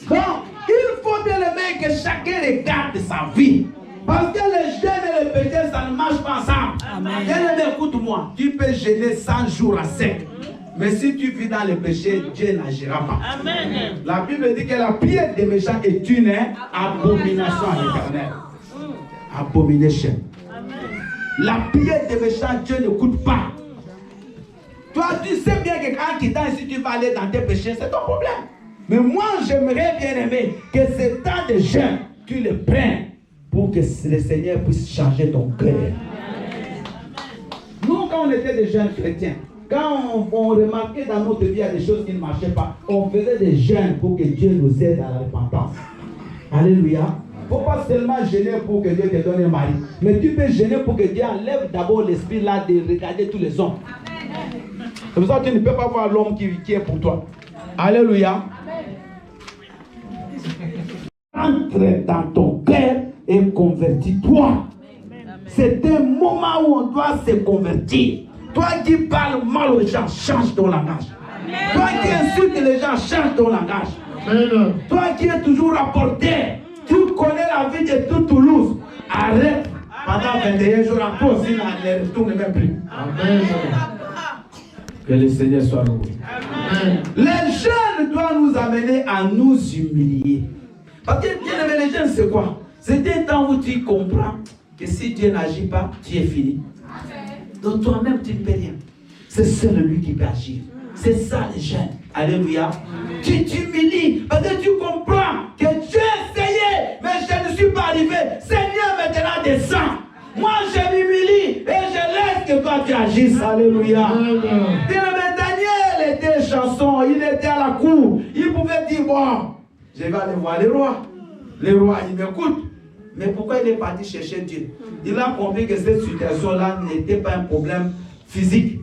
Donc, il faut bien aimer que chacun regarde sa vie. Parce que les jeûnes et les péchés, ça ne marche pas ensemble. Bien aimé, écoute-moi. Tu peux jeûner 100 jours à sec. Mais si tu vis dans le péché, Dieu n'agira pas. Amen. La Bible dit que la prière des méchants est une abomination à l'Éternel. Abomination. La prière des méchants, Dieu n'écoute pas. Toi, tu sais bien que quand quittant ici, tu vas aller dans tes péchés, c'est ton problème. Mais moi, j'aimerais bien aimer que ce temps de jeûne, tu le prennes pour que le Seigneur puisse changer ton cœur. Nous, quand on était des jeunes chrétiens, quand on remarquait dans notre vie il y a des choses qui ne marchaient pas, on faisait des jeûnes pour que Dieu nous aide à la repentance. Alléluia. Il ne faut pas seulement jeûner pour que Dieu te donne un mari, mais tu peux jeûner pour que Dieu enlève d'abord l'esprit là de regarder tous les hommes. C'est pour ça que tu ne peux pas voir l'homme qui est pour toi. Alléluia. Entre dans ton cœur et convertis-toi. C'est un moment où on doit se convertir. Toi qui parles mal aux gens, change ton langage. Toi qui insultes les gens, change ton langage. Toi qui es toujours rapporté, tu connais la vie de toute Toulouse. Arrête pendant 21 jours encore, sinon ne retourne même plus. Amen. Que le Seigneur soit loué. Les jeunes doivent nous amener à nous humilier. Parce que bien aimé, les jeunes, c'est quoi? C'est un temps où tu comprends que si Dieu n'agit pas, tu es fini. Donc toi-même, tu ne peux rien. C'est seul lui qui peut agir. C'est ça les jeunes. Alléluia. Tu t'humilies parce que tu comprends que Dieu a essayé, mais je ne suis pas arrivé. Seigneur, maintenant descends. Moi, je m'humilie et je laisse que toi tu agisses. Alléluia. Bien aimé, Daniel était chanson, il était à la cour. Il pouvait dire, bon, je vais aller voir les rois. Les rois, ils m'écoutent. Mais pourquoi il est parti chercher Dieu? Il a compris que cette situation-là n'était pas un problème physique.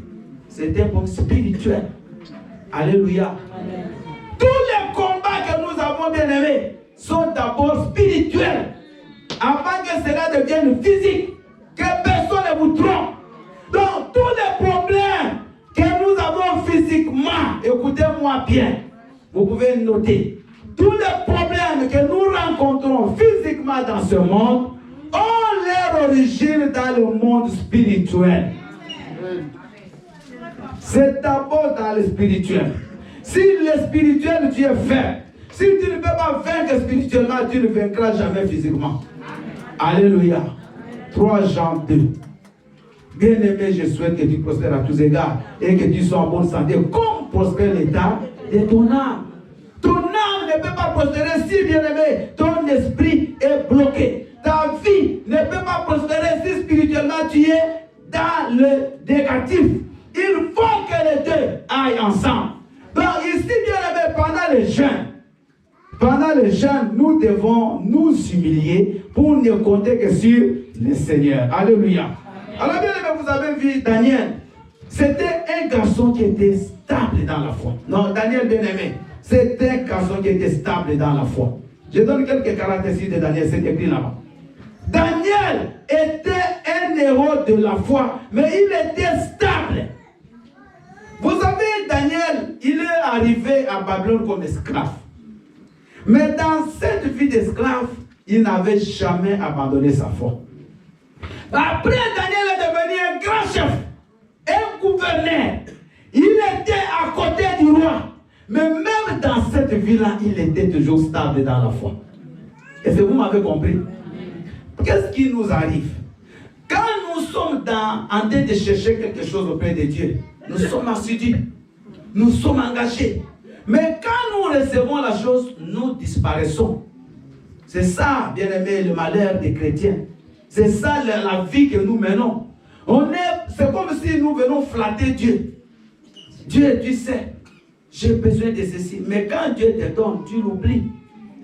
C'était un problème spirituel. Alléluia. Tous les combats que nous avons bien aimés sont d'abord spirituels. Avant que cela devienne physique. Que personne ne vous trompe. Donc tous les problèmes que nous avons physiquement, écoutez-moi bien, vous pouvez noter. Tous les problèmes que nous rencontrons physiquement dans ce monde ont leur origine dans le monde spirituel. C'est d'abord dans le spirituel. Si le spirituel, tu es faible. Si tu ne peux pas vaincre spirituellement, tu ne vaincras jamais physiquement. Alléluia. 3 Jean 2. Bien aimé, je souhaite que tu prospères à tous égards et que tu sois en bonne santé, comme prospère l'état de ton âme. Ton âme ne peut pas prospérer si, bien aimé, ton esprit est bloqué. Ta vie ne peut pas prospérer si Pendant le jeûne, nous devons nous humilier pour ne compter que sur le Seigneur. Alléluia. Alors bien aimé, vous avez vu Daniel. C'était un garçon qui était stable dans la foi. Non, Daniel bien aimé. C'était un garçon qui était stable dans la foi. Je donne quelques caractéristiques de Daniel, c'est écrit là-bas. Daniel était un héros de la foi, mais il était stable. Vous savez, Daniel, il est arrivé à Babylone comme esclave. Mais dans cette vie d'esclave, il n'avait jamais abandonné sa foi. Après, Daniel est devenu un grand chef, un gouverneur. Il était à côté du roi. Mais même dans cette vie-là, il était toujours stable dans la foi. Est-ce que vous m'avez compris? Qu'est-ce qui nous arrive? Quand nous sommes en train de chercher quelque chose auprès de Dieu, nous sommes assidus, nous sommes engagés. Mais quand nous recevons la chose, nous disparaissons. C'est ça, bien aimé, le malheur des chrétiens. C'est ça la vie que nous menons. C'est comme si nous venons flatter Dieu. Dieu, tu sais, j'ai besoin de ceci. Mais quand Dieu te donne, tu l'oublies.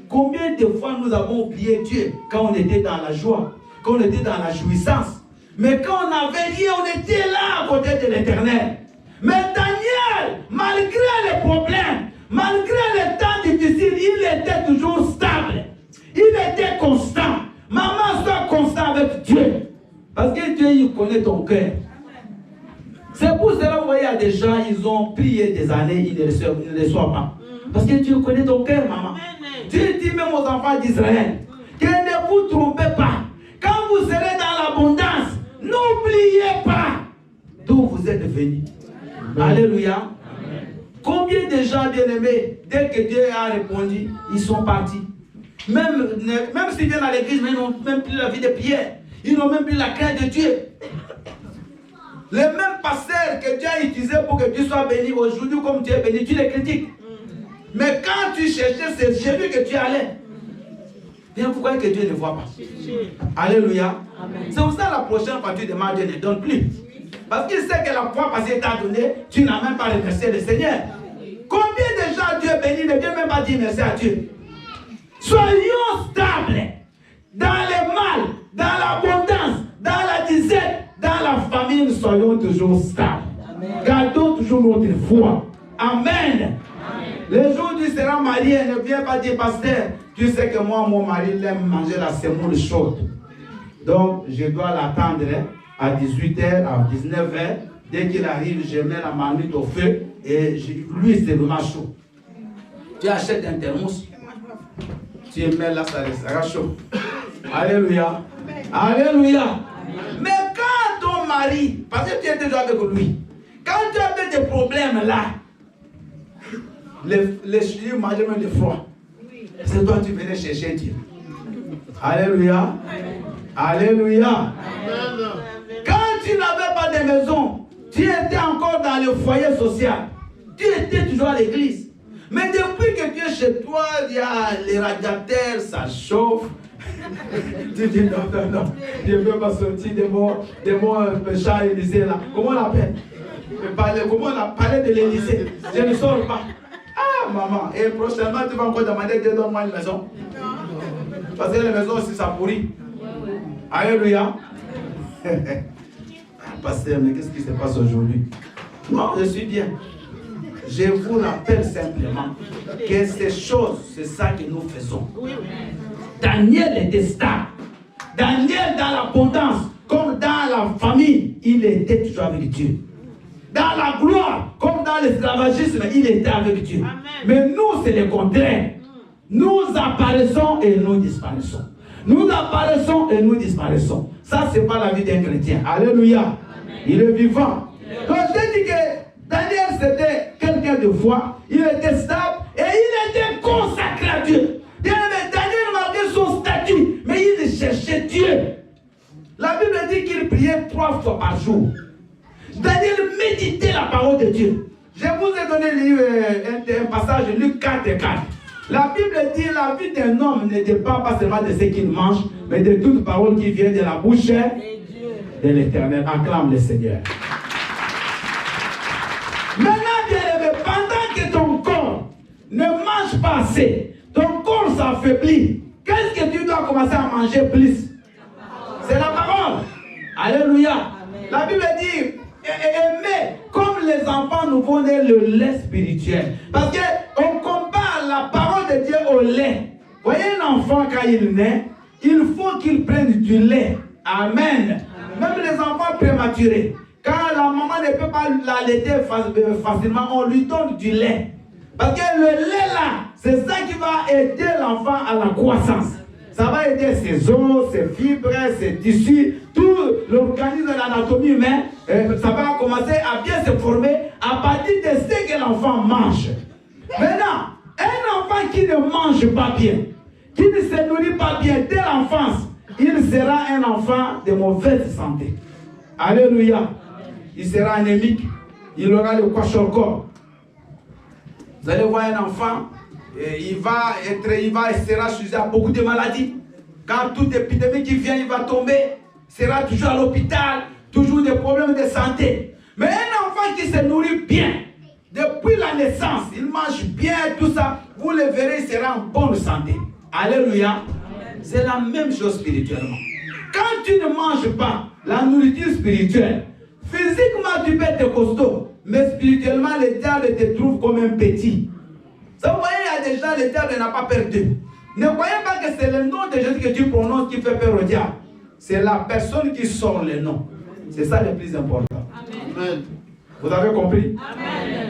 Combien de fois nous avons oublié Dieu quand on était dans la joie, quand on était dans la jouissance. Mais quand on n'avait rien, on était là à côté de l'Éternel. Mais Daniel, malgré les problèmes, malgré les temps difficiles, il était toujours stable. Il était constant. Maman, sois constant avec Dieu. Parce que Dieu, il connaît ton cœur. C'est pour cela que vous voyez, il y a des gens, ils ont prié des années, ils ne le reçoivent pas. Parce que Dieu connaît ton cœur, maman. Dieu dit même aux enfants d'Israël que ne vous trompez pas. Quand vous serez dans l'abondance, n'oubliez pas d'où vous êtes venus. Alléluia. Amen. Combien de gens bien-aimés, dès que Dieu a répondu, ils sont partis. Même s'ils viennent à l'église, mais ils n'ont même plus la vie de prière. Ils n'ont même plus la crainte de Dieu. Les mêmes pasteurs que Dieu a utilisés pour que Dieu soit béni aujourd'hui comme Dieu est béni, tu les critiques. Mais quand tu cherchais, c'est chez lui que tu allais. Bien, vous croyez que Dieu ne voit pas? Alléluia. C'est pour ça que la prochaine fois tu demandes, Dieu ne donne plus. Parce qu'il sait que la foi passée t'a donné, tu n'as même pas remercié le Seigneur. Combien de gens Dieu bénit ne vient même pas dire merci à Dieu? Soyons stables dans le mal, dans l'abondance, dans la disette, dans la famille, soyons toujours stables. Gardons toujours notre foi. Amen. Le jour où tu seras marié, ne viens pas dire, pasteur, tu sais que moi, mon mari, il aime manger la semoule chaude. Donc, je dois l'attendre à 18h, à 19h. Dès qu'il arrive, je mets la marmite au feu et lui, c'est vraiment chaud. Tu achètes un thermos, tu mets là, ça restera chaud. Alléluia. Alléluia. Mais quand ton mari, parce que tu es déjà avec lui, quand tu as des problèmes là, les cheveux mangent même le froid. C'est toi qui venais chercher Dieu. Alléluia. Alléluia. Quand tu n'avais pas de maison, tu étais encore dans le foyer social. Tu étais toujours à l'église. Mais depuis que tu es chez toi, il y a les radiateurs, ça chauffe. Tu dis non, je ne veux pas sortir de mon péchant à l'Élysée là. Comment on l'appelle? Comment on a parlé de l'Élysée? Je ne sors pas. Ah maman, et prochainement tu vas encore demander Dieu donne-moi une maison. Parce que les maisons aussi ça pourrit. Alléluia. Pasteur, mais qu'est-ce qui se passe aujourd'hui? Non, je suis bien. Je vous rappelle simplement que ces choses, c'est ça que nous faisons. Daniel était stable. Daniel dans l'abondance, comme dans la famille, il était toujours avec Dieu. Dans la gloire, comme dans l'esclavagisme, il était avec Dieu. Amen. Mais nous, c'est le contraire. Nous apparaissons et nous disparaissons. Nous apparaissons et nous disparaissons. Ça, ce n'est pas la vie d'un chrétien. Alléluia. Amen. Il est vivant. Donc, je dis que Daniel, c'était quelqu'un de foi. Il était stable et il était consacré à Dieu. Daniel, malgré son statut, mais il cherchait Dieu. La Bible dit qu'il priait 3 fois par jour. Daniel méditait la parole de Dieu. Je vous ai donné un passage de Luc 4 et 4. La Bible dit la vie d'un homme ne dépend pas seulement de ce qu'il mange, mais de toute parole qui vient de la bouche de l'Éternel. Acclame le Seigneur. Maintenant, bien aimé, pendant que ton corps ne mange pas assez, ton corps s'affaiblit, qu'est-ce que tu dois commencer à manger plus? C'est la parole. Alléluia. Amen. La Bible dit, aimez comme les enfants nouveau-nés le lait spirituel. Parce qu'on compare la parole de Dieu au lait. Voyez un enfant quand il naît, il faut qu'il prenne du lait. Amen. Même les enfants prématurés, quand la maman ne peut pas l'allaiter facilement, on lui donne du lait. Parce que le lait là, c'est ça qui va aider l'enfant à la croissance. Ça va aider ses os, ses fibres, ses tissus, tout l'organisme de l'anatomie humaine. Ça va commencer à bien se former à partir de ce que l'enfant mange. Maintenant, un enfant qui ne mange pas bien, qui ne se nourrit pas bien dès l'enfance, il sera un enfant de mauvaise santé. Alléluia. Il sera anémique. Il aura le kwashiorkor. Vous allez voir un enfant, il sera sujet à beaucoup de maladies. Quand toute épidémie qui vient, il va tomber. Il sera toujours à l'hôpital, toujours des problèmes de santé. Mais un enfant qui se nourrit bien, depuis la naissance, il mange bien, tout ça, vous le verrez, il sera en bonne santé. Alléluia. C'est la même chose spirituellement. Quand tu ne manges pas la nourriture spirituelle, physiquement tu peux être costaud, mais spirituellement le diable te trouve comme un petit. Ça, vous voyez, il y a des gens, le diable n'a pas peur d'eux. Ne croyez pas que c'est le nom de Jésus que tu prononces qui fait peur au diable. C'est la personne qui sort le nom. C'est ça le plus important. Amen. Vous avez compris?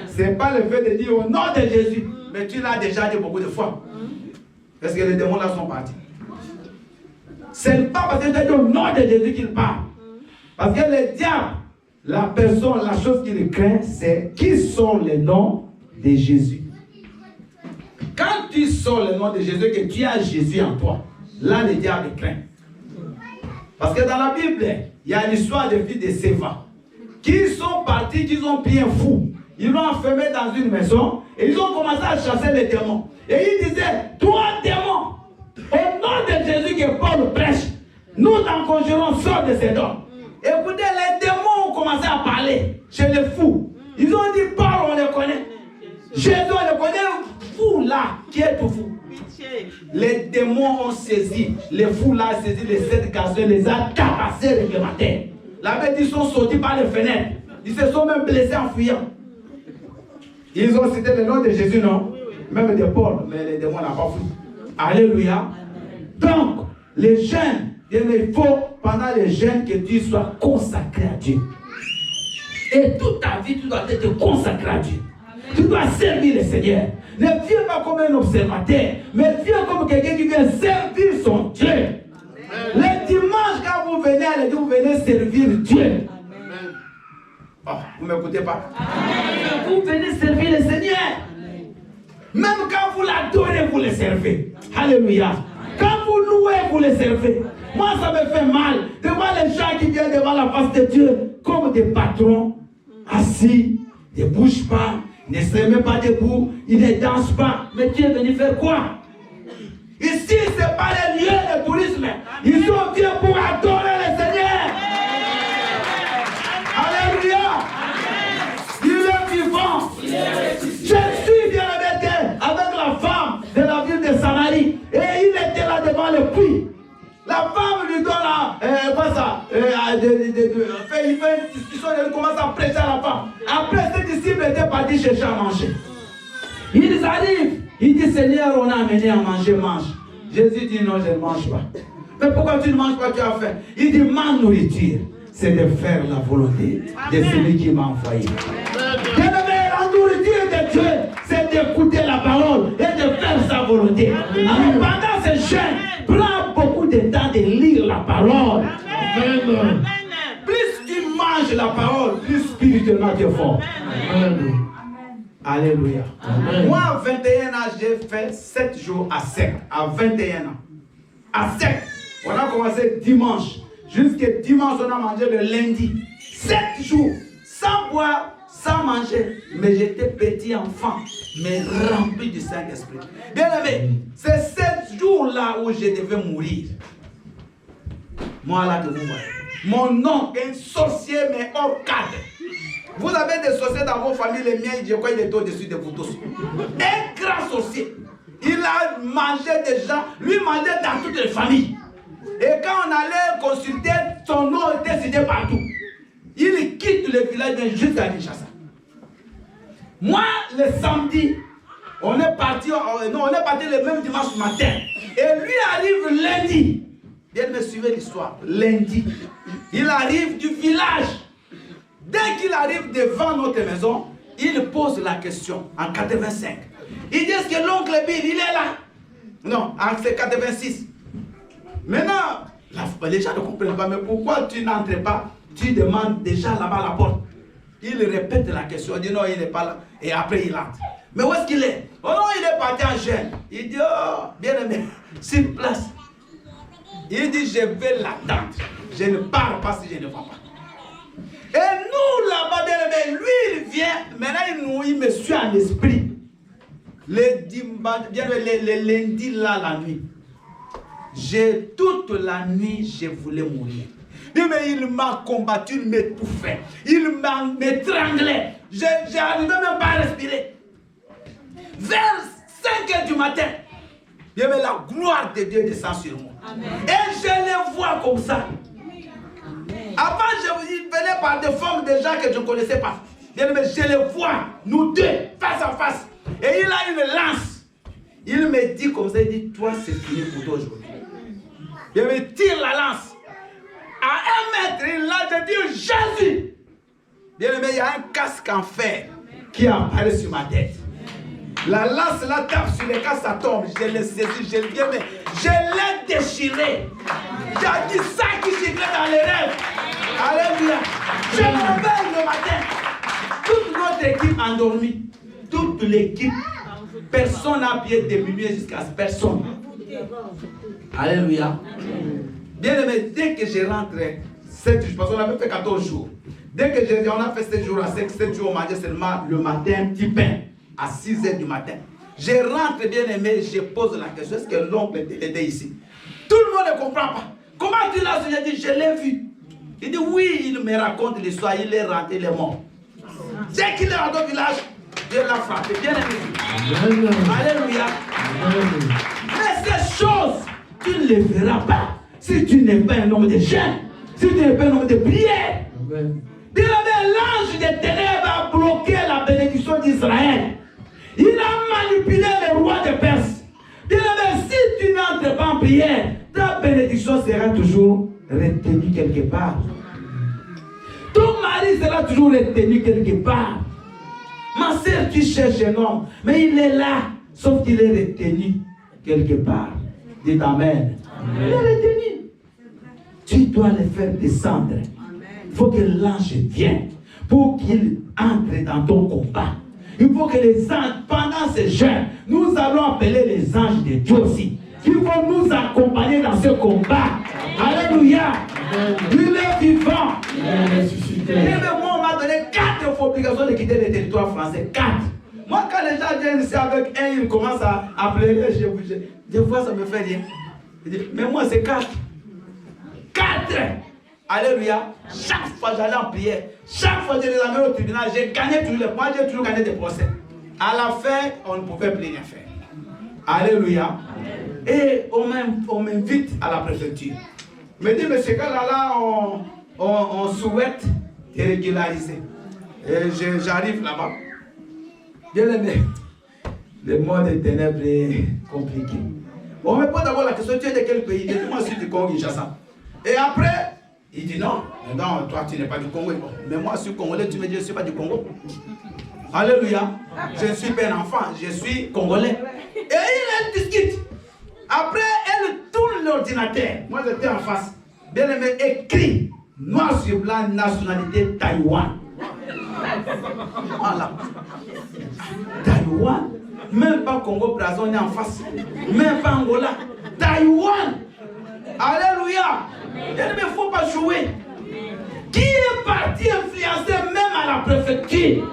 Ce n'est pas le fait de dire au nom de Jésus, mais tu l'as déjà dit beaucoup de fois. Parce que les démons là sont partis. Ce n'est pas parce que tu as dit au nom de Jésus qu'il parle. Parce que le diable, la personne, la chose qu'il craint, c'est qui sort le nom de Jésus. Quand tu sors le nom de Jésus, que tu as Jésus en toi, là le diable craint. Parce que dans la Bible, il y a l'histoire des filles de Séva qui sont partis, qui ont pris un fou. Ils l'ont enfermé dans une maison et ils ont commencé à chasser les démons. Et ils disaient, toi démon, au nom de Jésus que Paul prêche, nous t'en conjurons, sors de ces dons. Écoutez, les démons ont commencé à parler chez les fous. Ils ont dit, Paul, on les connaît. Jésus, on les connaît. Vous là, qui êtes fou? Les démons ont saisi, les fous là ont saisi les 7 garçons, les a tabassés réglementaires. La bête, ils sont sortis par les fenêtres. Ils se sont même blessés en fuyant. Ils ont cité le nom de Jésus, non? Même de Paul, mais les démons n'ont pas fui. Alléluia. Donc, les jeûnes, il faut pendant les jeûnes que tu sois consacré à Dieu. Et toute ta vie, tu dois être consacré à Dieu. Tu dois servir le Seigneur. Ne viens pas comme un observateur, mais viens comme quelqu'un qui vient servir son Dieu. Le dimanche, quand vous venez à l'église, vous venez servir Dieu. Oh, vous ne m'écoutez pas? Vous venez servir le Seigneur. Même quand vous l'adorez, vous le servez. Alléluia. Quand vous louez, vous le servez. Moi, ça me fait mal de voir les gens qui viennent devant la face de Dieu comme des patrons, assis, ne bougent pas, ne se mettent pas debout, ils ne dansent pas. Mais tu es venu faire quoi? Ici, ce n'est pas les lieux de tourisme. Ils sont venus pour adorer le Seigneur. Alléluia. Il est vivant. Jésus vient avec la femme de la ville de Samarie. Et il était là devant le puits. La femme lui donne il fait une discussion, il commence à prêcher à la femme. Après, ses disciples étaient partis chercher à manger. Ils arrivent, il dit, Seigneur, on a amené à manger, mange. Jésus dit, non, je ne mange pas. Mais pourquoi tu ne manges pas, tu as faim? Il dit, ma nourriture, c'est de faire la volonté de celui qui m'a envoyé. La nourriture de Dieu, c'est d'écouter la parole et de faire sa volonté. Alors pendant ce jeûne, prends beaucoup de temps de lire la parole. Amen. Plus tu manges la parole, plus spirituellement tu es fort. Amen. Alléluia. Amen. Moi, à 21 ans, j'ai fait 7 jours à sec. À 21 ans. À sec. On a commencé dimanche. Jusqu'à dimanche, on a mangé le lundi. 7 jours. Sans boire, sans manger. Mais j'étais petit enfant, mais rempli du Saint-Esprit. Bien aimé, c'est 7 jours-là où je devais mourir. Moi, là, que vous voyez. Mon nom est un sorcier, mais hors cadre. Vous avez des sorciers dans vos familles, les miens, je crois qu'il est au-dessus de vous tous. Un grand sorcier. Il a mangeait déjà, lui mangeait dans toutes les familles. Et quand on allait consulter, son nom était cité partout. Il quitte le village jusqu'à Kinshasa. Moi, le samedi, on est parti le même dimanche matin. Et lui arrive lundi. Bien me suivez l'histoire. Lundi, il arrive du village. Dès qu'il arrive devant notre maison, il pose la question en 85. Il dit, est-ce que l'oncle Bill, il est là? Non, c'est 86. Maintenant, les gens ne comprennent pas, mais pourquoi tu n'entres pas? Tu demandes déjà là-bas à la porte. Il répète la question, il dit non, il n'est pas là. Et après, il entre. Mais où est-ce qu'il est? Oh non, il est parti en jeûne. Il dit, oh, bien aimé, sur place. Il dit, je vais l'attendre. Je ne pars pas si je ne vois pas. Et nous, là-bas, bien aimé, lui, il vient. Maintenant, il me suit en esprit. Les lundis, là, la nuit. Toute la nuit, je voulais mourir. Mais il m'a combattu, il m'étouffait. Il m'étranglait. J'arrivais même pas à respirer. Vers 5 h du matin, bien, mais la gloire de Dieu descend sur moi. Amen. Et je les vois comme ça. Amen. Avant, il venait par des formes de gens que je ne connaissais pas. Bien, mais je les vois, nous deux, face à face. Et il a une lance. Il me dit comme ça, il dit, toi, c'est fini pour toi aujourd'hui. Il me tire la lance. À 1 mètre, il a dit Jésus. Bien aimé, il y a un casque en fer qui apparaît sur ma tête. La lance la tape sur le casque, ça tombe. Je l'ai saisi, je l'ai déchiré. J'ai dit ça qui giclait dans les rêves. Alléluia. Je me réveille le matin. Toute notre équipe endormie. Toute l'équipe. Personne n'a pu diminuer jusqu'à personne. Alléluia. Bien aimé, dès que je rentrais, 7 jours, parce qu'on avait fait 14 jours. Dès que on a fait 7 jours, à 7 jours, on mangeait seulement le matin, un petit pain, à 6 h du matin. Je rentre, bien aimé, je pose la question, est-ce que l'oncle était ici? Tout le monde ne comprend pas. Comment tu l'as vu? J'ai dit, je l'ai vu. Il dit, oui, il me raconte l'histoire, il est rentré, il est mort. Dès qu'il est rentré au village, Dieu l'a frappé, bien aimé. Alléluia. Mais ces choses, tu ne les verras pas. Si tu n'es pas un homme de jeûne, si tu n'es pas un homme de prière, l'ange des ténèbres a bloqué la bénédiction d'Israël. Il a manipulé le roi de Perse. Si tu n'entres pas en prière, ta bénédiction sera toujours retenue quelque part. Ton mari sera toujours retenu quelque part. Ma sœur, tu cherches un homme, mais il est là, sauf qu'il est retenu quelque part. Dites Amen. Il est retenu. Tu dois le faire descendre. Il faut que l'ange vienne pour qu'il entre dans ton combat. Il faut que les anges, pendant ce jeûne, nous allons appeler les anges de Dieu aussi. Ils vont nous accompagner dans ce combat. Alléluia. Il est vivant. Il est ressuscité. Moi, on m'a donné 4 obligations de quitter le territoire français. 4. Moi, quand les gens viennent ici avec un, ils commencent à pleurer. Des fois, ça me fait rien. Mais moi, c'est 4. 4. Alléluia. Chaque fois, j'allais en prière. Chaque fois, je les amène au tribunal. J'ai gagné toujours. Moi, j'ai toujours gagné des procès. À la fin, on ne pouvait plus rien faire. Alléluia. Et on m'invite à la préfecture. On me dit, monsieur Kalala, on souhaite régulariser. Et j'arrive là-bas. Bien aimé, le monde des ténèbres est compliqué. On me pose d'abord la question, tu es de quel pays? Je dis, moi, je suis du Congo, Kinshasa. Et après, il dit non, toi, tu n'es pas du Congo. Mais moi, je suis congolais, tu me dis, je ne suis pas du Congo. Alléluia. Je ne suis pas un enfant, je suis congolais. Et elle discute. Après, elle tourne l'ordinateur. Moi, j'étais en face. Bien aimé, écrit, noir sur blanc, nationalité Taïwan. Voilà. Taïwan. Même pas Congo, Brazzaville, on est en face. Même pas Angola. Taïwan. Alléluia. Il ne faut pas jouer. Qui est parti influencer même à la préfecture?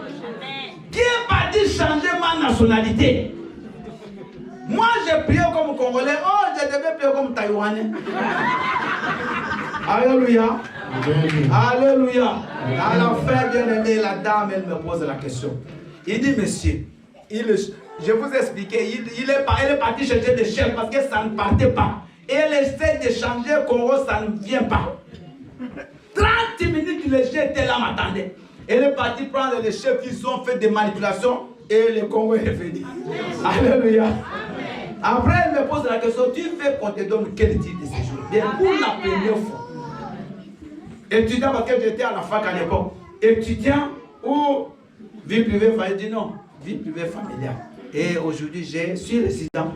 Qui est parti changer ma nationalité? Moi, j'ai prié comme Congolais. Oh, je devais prier comme Taïwanais. Alléluia. Alléluia. À la fin, bien aimé, la dame, elle me pose la question. Il dit, monsieur, je vous ai expliqué, elle est partie chercher des chefs parce que ça ne partait pas. Et elle essaie de changer Congo, ça ne vient pas. 30 minutes, les chefs étaient là, m'attendaient. Elle est partie prendre les chefs qui ont fait des manipulations et le Congo est venu. Alléluia. Après, elle me pose la question, tu veux qu'on te donne quel type de séjour? Bien, pour la première fois. Étudiant, parce que j'étais à la fac à l'époque. Étudiant ou vie privée familiale? Je dis non, vie privée familiale. Et aujourd'hui, je suis résident.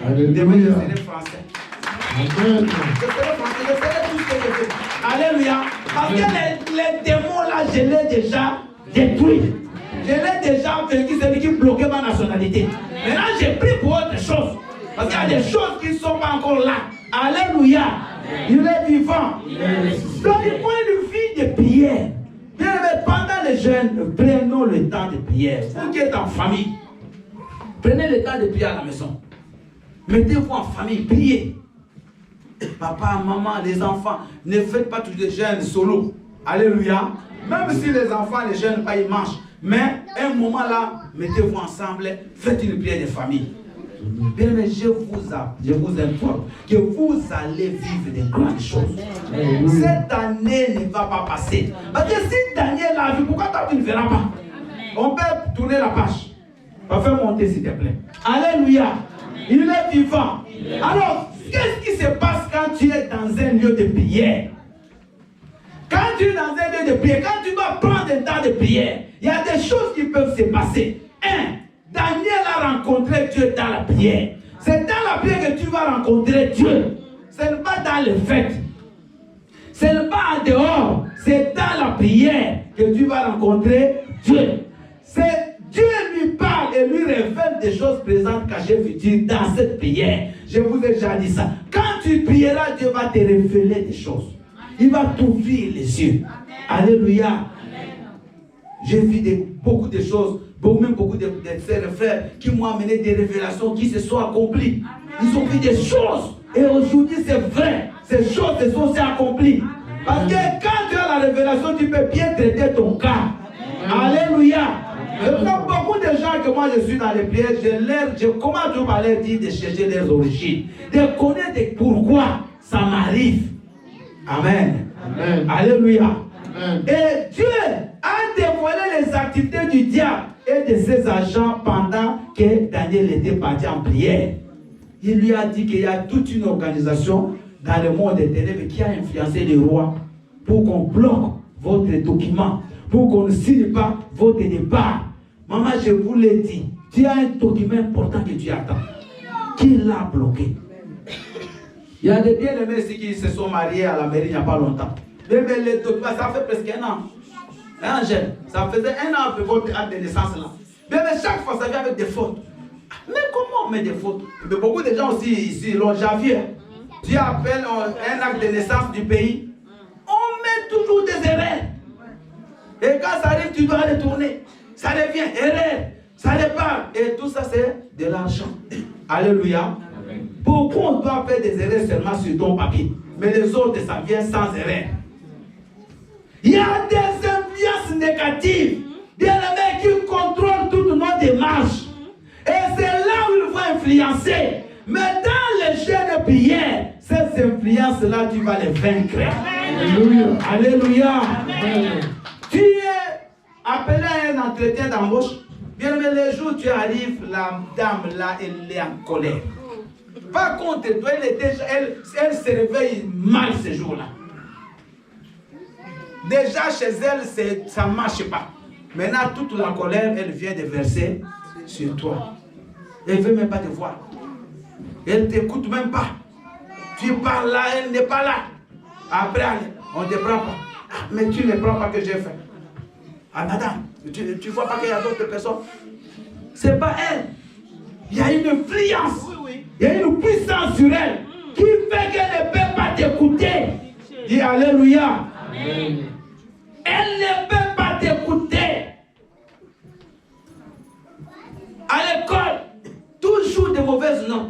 Alléluia. Demain, je serai français. Amen. Je serai français, je ferai tout ce que je fais. Alléluia. Parce que les démons là, je l'ai déjà détruit. Je l'ai déjà vaincu, celui qui bloquait ma nationalité. Maintenant, j'ai pris pour autre chose. Parce qu'il y a des choses qui ne sont pas encore là. Alléluia. Il est vivant. Donc, il faut une vie de prière. Bien aimé, pendant les jeûnes, prenons le temps de prière. Vous qui êtes en famille, prenez le temps de prier à la maison. Mettez-vous en famille, priez. Papa, maman, les enfants, ne faites pas tous les jeûnes solo. Alléluia. Même si les enfants, les jeunes, pas, ils mangent. Mais un moment là, mettez-vous ensemble, faites une prière de famille. Bien aimé, je vous informe que vous allez vivre de grandes choses. Cette année ne va pas passer. Parce que si Daniel a vu, pourquoi toi tu ne verras pas? On peut tourner la page. On va faire monter s'il te plaît. Alléluia. Il est vivant. Alors, qu'est-ce qui se passe quand tu es dans un lieu de prière? Quand tu es dans un lieu de prière, quand tu dois prendre un temps de prière, il y a des choses qui peuvent se passer. Daniel a rencontré Dieu dans la prière. C'est dans la prière que tu vas rencontrer Dieu. Ce n'est pas dans les fêtes. Ce n'est pas en dehors. C'est dans la prière que tu vas rencontrer Dieu. C'est Dieu lui parle et lui révèle des choses présentes, cachées, futures dans cette prière. Je vous ai déjà dit ça. Quand tu prieras, Dieu va te révéler des choses. Il va t'ouvrir les yeux. Alléluia. J'ai vu beaucoup de choses, même beaucoup de sœurs et frères qui m'ont amené des révélations qui se sont accomplies. Ils ont vu des choses. Et aujourd'hui, c'est vrai. Ces choses se sont accomplies. Parce que quand tu as la révélation, tu peux bien traiter ton cas. Alléluia. Et comme beaucoup de gens que moi je suis dans les prières, je commence toujours par leur dire de chercher leurs origines, de connaître pourquoi ça m'arrive. Amen. Amen. Alléluia. Amen. Et Dieu a dévoilé les activités du diable et de ses agents pendant que Daniel était parti en prière. Il lui a dit qu'il y a toute une organisation dans le monde des ténèbres qui a influencé les rois pour qu'on bloque votre document, pour qu'on ne signe pas votre départ. Maman, je vous l'ai dit, tu as un document important que tu attends. Qui l'a bloqué? Il y a des bien-aimés ici qui se sont mariés à la mairie il n'y a pas longtemps. Mais les documents, ça fait presque un an. Hein, Angèle? Ça faisait un an que votre acte de naissance là. Mais chaque fois, ça vient avec des fautes. Mais comment on met des fautes? Mais beaucoup de gens aussi ici l'ont déjà vu. Tu appelles un acte de naissance du pays. On met toujours des erreurs. Et quand ça arrive, tu dois retourner. Ça devient erreur. Ça repart. Et tout ça, c'est de l'argent. Alléluia. Pourquoi on doit faire des erreurs seulement sur ton papier? Mais les autres, ça vient sans erreur. Il y a des influences négatives, des éléments qui contrôlent toutes nos démarches. Et c'est là où il faut influencer. Mais dans les jeux de prière, ces influences-là, tu vas les vaincre. Alléluia. Alléluia. Amen. Tu es appelé à un entretien d'embauche. Bien, mais les jours où tu arrives, la dame là, elle est en colère. Par contre, toi, elle se réveille mal ce jour-là. Déjà chez elle, ça ne marche pas. Maintenant, toute la colère, elle vient de verser sur toi. Elle ne veut même pas te voir. Elle ne t'écoute même pas. Tu parles là, elle n'est pas là. Après, on ne te prend pas. Ah, mais tu ne prends pas que j'ai fait. Ah, madame, tu ne vois pas qu'il y a d'autres personnes? Ce n'est pas elle. Il y a une influence. Il y a une puissance sur elle qui fait qu'elle ne peut pas t'écouter. Dis Alléluia. Amen. Elle ne peut pas t'écouter. À l'école, toujours de mauvaises notes.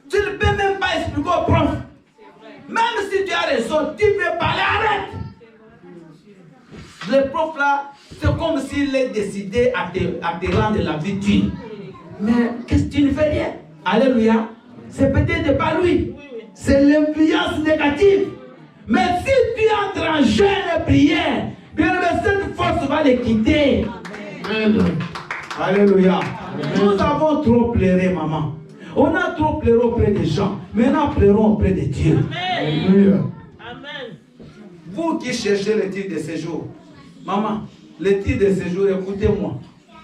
Tu ne peux même pas expliquer au prof. Même si tu as raison, tu veux parler, arrête. Le prof là, c'est comme s'il est décidé à te rendre la vie dure. mais qu'est-ce que tu ne fais rien? Alléluia. C'est peut-être pas lui. C'est l'influence négative. Mais si tu entres en jeûne et prière, bien cette force va les quitter. Amen. Alléluia. Nous avons trop pleuré, maman. On a trop pleuré auprès des gens. Maintenant, pleurons auprès de Dieu. Alléluia. Amen. Vous qui cherchez le titre de séjour, maman, le titre de séjour, écoutez-moi,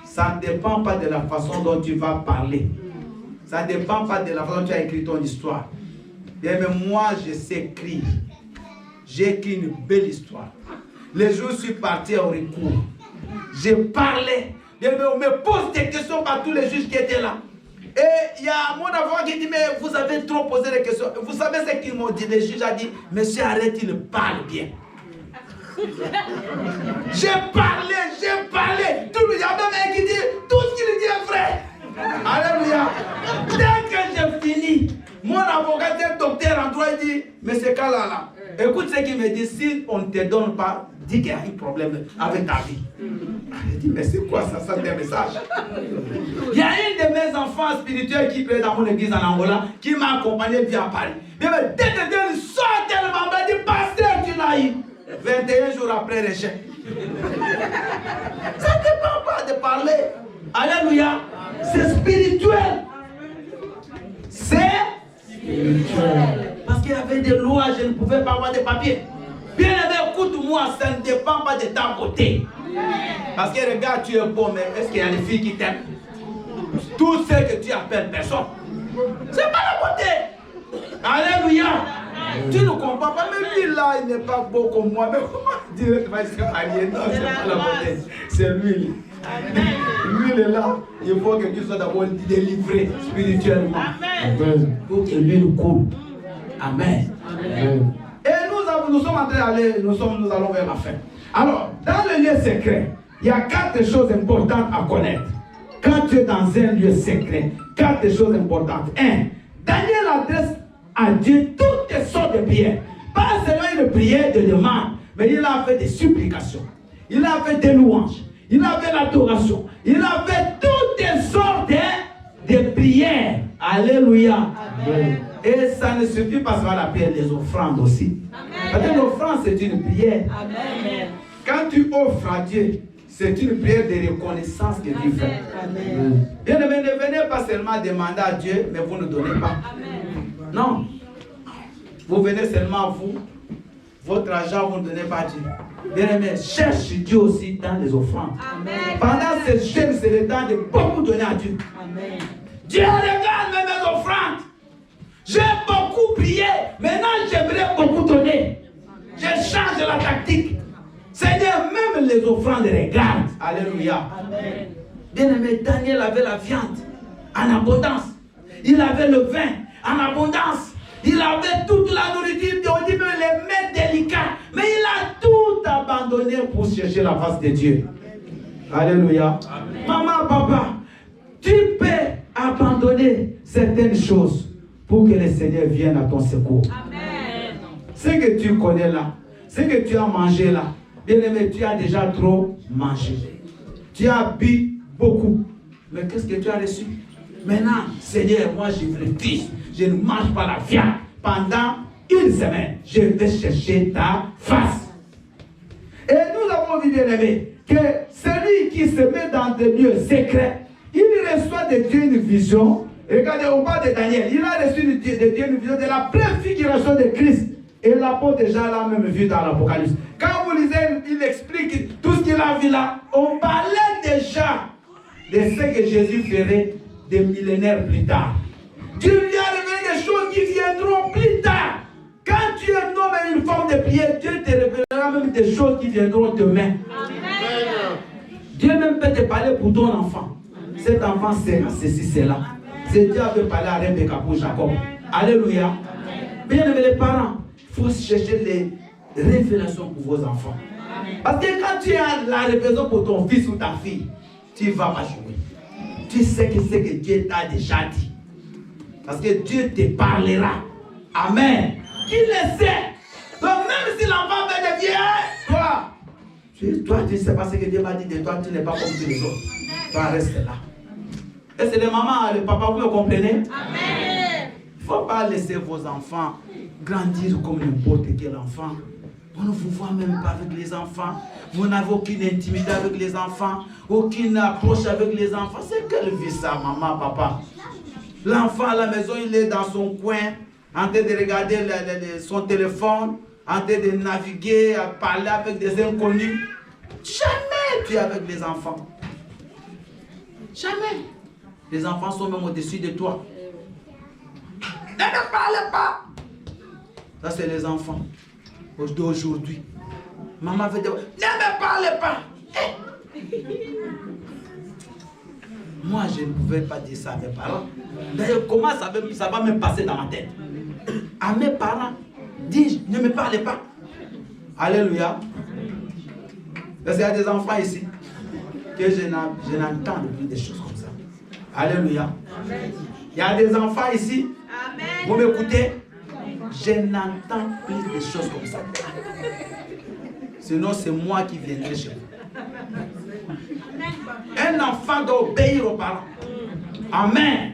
ça ne dépend pas de la façon dont tu vas parler. Ça ne dépend pas de la façon dont tu as écrit ton histoire. Mais moi, je sais écrire. J'ai écrit une belle histoire. Les jours où je suis parti au recours, j'ai parlé. On me pose des questions par tous les juges qui étaient là. Et il y a mon avocat qui dit, mais vous avez trop posé des questions. Vous savez ce qu'ils m'ont dit? Le juge a dit, monsieur, arrête, il parle bien. J'ai parlé. Tout le monde a même qui dit, tout ce qu'il dit est vrai. Alléluia. Dès que j'ai fini, mon avocat, c'est docteur en droit, il dit, mais c'est quand là, écoute ce qu'il me dit, si on ne te donne pas, dis qu'il y a un problème avec ta vie. Je dis, mais c'est quoi ça? Ça, c'est un message. Il y a un de mes enfants spirituels qui est dans mon église en Angola, qui m'a accompagné via Paris. Mais dès que il sort tellement, il dit, pasteur, tu l'as eu. 21 jours après l'échec. Ça ne dépend pas de parler. Alléluia. C'est spirituel. C'est spirituel. Parce qu'il y avait des lois, je ne pouvais pas avoir de papiers. Bien aimé, écoute-moi, ça ne dépend pas de ta beauté. Parce que regarde, tu es beau, mais est-ce qu'il y a des filles qui t'aiment? Tout ce que tu appelles personne, c'est pas la beauté. Alléluia. Tu ne comprends pas, mais lui là, il n'est pas beau comme moi. Mais comment dire que tu vas se marier? Non, c'est pas la beauté. C'est l'huile. L'huile est là. Il faut que tu sois d'abord délivré spirituellement. Amen. Pour que l'huile coule. Amen. Amen. Et nous sommes en train d'aller, nous allons vers la fin. Alors, dans le lieu secret, il y a 4 choses importantes à connaître. Quand tu es dans un lieu secret, 4 choses importantes. 1. Daniel adresse à Dieu toutes sortes de prières. Pas seulement une prière de demande, mais il a fait des supplications. Il a fait des louanges. Il a fait l'adoration. Il a fait toutes sortes de prières. Alléluia. Amen. Et ça ne suffit pas seulement la prière, les offrandes aussi. Parce que l'offrande, c'est une prière. Amen. Quand tu offres à Dieu, c'est une prière de reconnaissance que tu fais. Amen. Bien, ne venez pas seulement demander à Dieu, mais vous ne donnez pas. Amen. Non. Vous venez seulement vous. Votre argent, vous ne donnez pas à Dieu. Bien aimé, cherche Dieu aussi dans les offrandes. Amen. Pendant ce jeûne, c'est le temps de beaucoup donner à Dieu. Amen. Dieu regarde mes offrandes. J'ai beaucoup prié. Maintenant, j'aimerais beaucoup donner. Je change la tactique. Seigneur, même les offrandes regardent. Alléluia. Amen. Bien aimé, Daniel avait la viande en abondance. Il avait le vin en abondance. Il avait toute la nourriture, on dit même les mets délicats. Mais il a tout abandonné pour chercher la face de Dieu. Alléluia. Amen. Maman, papa, tu peux abandonner certaines choses pour que le Seigneur vienne à ton secours. Amen. Ce que tu connais là, ce que tu as mangé là, bien aimé, tu as déjà trop mangé. Tu as bu beaucoup. Mais qu'est-ce que tu as reçu? Maintenant, Seigneur, moi je refuse. Je ne mange pas la viande. Pendant une semaine, je vais chercher ta face. Et nous avons vu, bien aimé, que celui qui se met dans des lieux secrets, il reçoit de Dieu une vision. Regardez, on parle de Daniel. Il a reçu de Dieu une vision de la préfiguration de Christ. Et l'apôtre déjà l'a même vu dans l'Apocalypse. Quand vous lisez, il explique tout ce qu'il a vu là. On parlait déjà de ce que Jésus ferait des millénaires plus tard. Dieu lui a révélé des choses qui viendront plus tard. Quand tu es un homme et une femme de prière, Dieu te révélera même des choses qui viendront demain. Amen. Dieu même peut te parler pour ton enfant. Amen. Cet enfant sera ceci, cela. C'est Dieu avait parlé à Rebecca pour Jacob. Alléluia. Amen. Bien aimés les parents, il faut chercher les révélations pour vos enfants. Amen. Parce que quand tu as la révélation pour ton fils ou ta fille, tu ne vas pas jouer. Tu sais que c'est que Dieu t'a déjà dit. Parce que Dieu te parlera. Amen. Qui le sait. Donc même si l'enfant va devenir, toi tu ne sais pas ce que Dieu m'a dit de toi, tu n'es pas comme tous les autres. Toi reste là. Et c'est les mamans, les papas, vous me comprenez? Amen. Il ne faut pas laisser vos enfants grandir comme n'importe quel enfant. On ne vous voit même pas avec les enfants. Vous n'avez aucune intimité avec les enfants, aucune approche avec les enfants. C'est quelle vie ça, maman, papa? L'enfant à la maison, il est dans son coin, en train de regarder son téléphone, en train de naviguer, à parler avec des inconnus. Jamais tu es avec les enfants. Jamais. Les enfants sont même au-dessus de toi. Ne me parlez pas. Ça, c'est les enfants d'aujourd'hui. Maman veut dire, ne me parlez pas. Moi, je ne pouvais pas dire ça à mes parents. D'ailleurs, comment ça va me passer dans ma tête? À mes parents, dis, ne me parlez pas. Alléluia. Parce qu'il y a des enfants ici que je n'entends plus des choses comme ça. Alléluia. Il y a des enfants ici. Amen. Vous m'écoutez? Je n'entends plus des choses comme ça. Sinon, c'est moi qui viendrai chez vous. Un enfant doit obéir aux parents. Amen.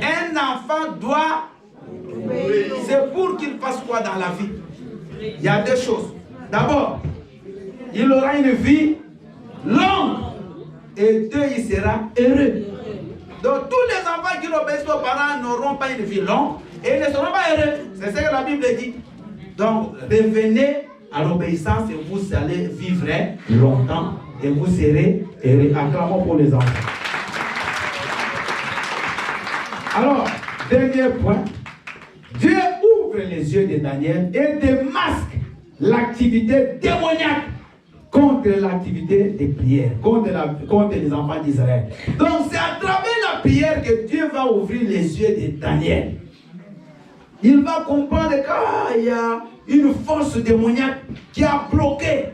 Un enfant doit obéir. C'est pour qu'il fasse quoi dans la vie? Il y a deux choses. D'abord, il aura une vie longue. Et deux, il sera heureux. Donc tous les enfants qui n'obéissent aux parents n'auront pas une vie longue et ne seront pas heureux. C'est ce que la Bible dit. Donc revenez à l'obéissance et vous allez vivre longtemps et vous serez heureux. Acclamons pour les enfants. Alors, dernier point. Dieu ouvre les yeux de Daniel et démasque l'activité démoniaque contre l'activité des prières, contre les enfants d'Israël. Donc c'est à travers la prière que Dieu va ouvrir les yeux de Daniel. Il va comprendre qu'il y a une force démoniaque qui a bloqué,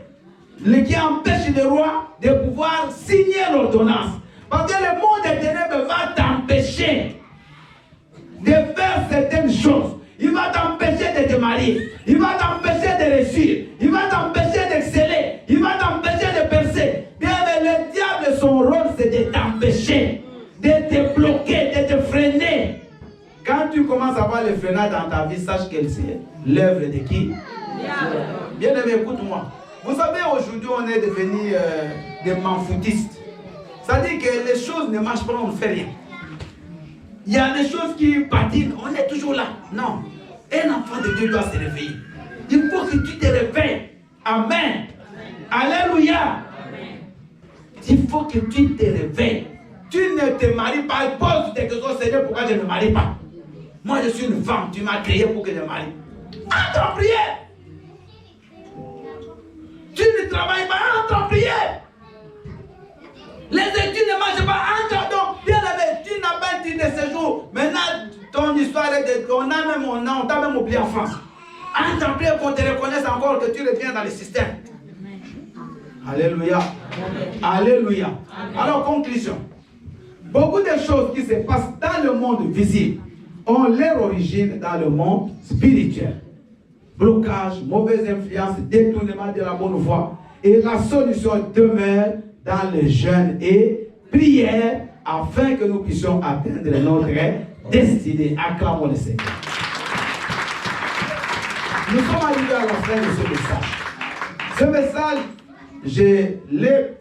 qui empêche le roi de pouvoir signer l'ordonnance. Parce que le monde des ténèbres va t'empêcher de faire certaines choses. Il va t'empêcher de te marier. Il va t'empêcher de réussir. Il va t'empêcher d'exceller. Il va t'empêcher de percer. Bien, mais le diable, son rôle, c'est de t'empêcher, de te bloquer, de te freiner. Quand tu commences à voir le freinage dans ta vie, sache que c'est l'œuvre de qui? Bien aimé, écoute-moi. Vous savez, aujourd'hui, on est devenus des manfoutistes. Ça dit que les choses ne marchent pas, on ne fait rien. Il y a des choses qui patinent, on est toujours là. Non. Un enfant de Dieu doit se réveiller. Il faut que tu te réveilles. Amen. Alléluia. Amen. Il faut que tu te réveilles. Tu ne te maries pas. Pose tes questions, Seigneur, pourquoi je ne me marie pas? Moi, je suis une femme. Tu m'as créé pour que je me marie. Entre en prière. Tu ne travailles pas, entre en prière. Les études ne marchent pas, entre donc. Bien aimé, tu n'as pas dit de séjour. Maintenant, ton histoire est de. On t'a même oublié en France. Entre en prière qu'on te reconnaisse encore que tu reviens dans le système. Alléluia. Alléluia. Alors, conclusion. Beaucoup de choses qui se passent dans le monde visible ont leur origine dans le monde spirituel. Blocage, mauvaise influence, détournement de la bonne voie. Et la solution demeure dans le jeûne et prière afin que nous puissions atteindre notre destinée. Acclamons le Seigneur. Nous sommes arrivés à la fin de ce message. Ce message, je l'ai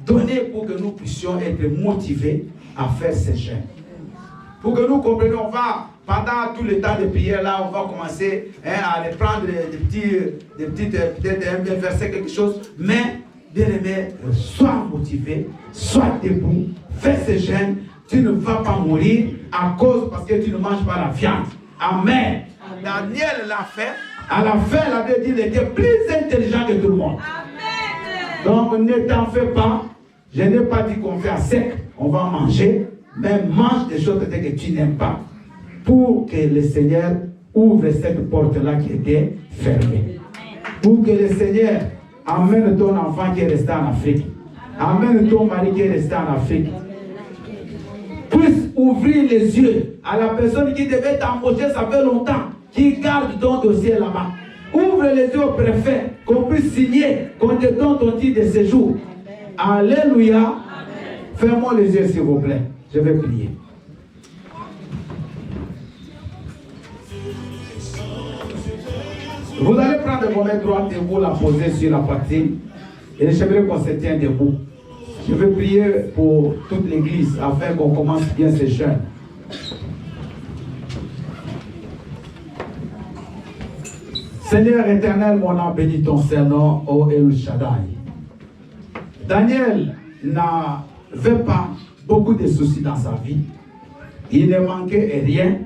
donné pour que nous puissions être motivés à faire ces jeûnes. Pour que nous comprenions, on va, pendant tout le temps de prière, là, on va commencer à aller prendre des petites, peut-être un verset, quelque chose, mais bien aimé, sois motivé, sois debout, fais ce jeûne, tu ne vas pas mourir à cause parce que tu ne manges pas la viande. Amen. Daniel l'a fait. À la fin, la Bible dit qu'il était plus intelligent que tout le monde. Amen. Donc ne t'en fais pas. Je n'ai pas dit qu'on fait à sec, on va manger, mais mange des choses que tu n'aimes pas pour que le Seigneur ouvre cette porte-là qui était fermée. Pour que le Seigneur amène ton enfant qui est resté en Afrique. Amène ton mari qui est resté en Afrique. Puisse ouvrir les yeux à la personne qui devait t'embaucher, ça fait longtemps, qui garde ton dossier là-bas. Ouvre les yeux au préfet, qu'on puisse signer, qu'on te donne ton titre de séjour. Alléluia. Fermons les yeux s'il vous plaît. Je vais prier. Vous allez prendre vos mains droites et vous la poser sur la poitrine. Et j'aimerais qu'on se tienne debout. Je vais prier pour toute l'église afin qu'on commence bien ces jeûnes. Seigneur éternel, mon âme bénit ton Saint-Nom, ô El Shaddai. Daniel n'avait pas beaucoup de soucis dans sa vie. Il ne manquait rien,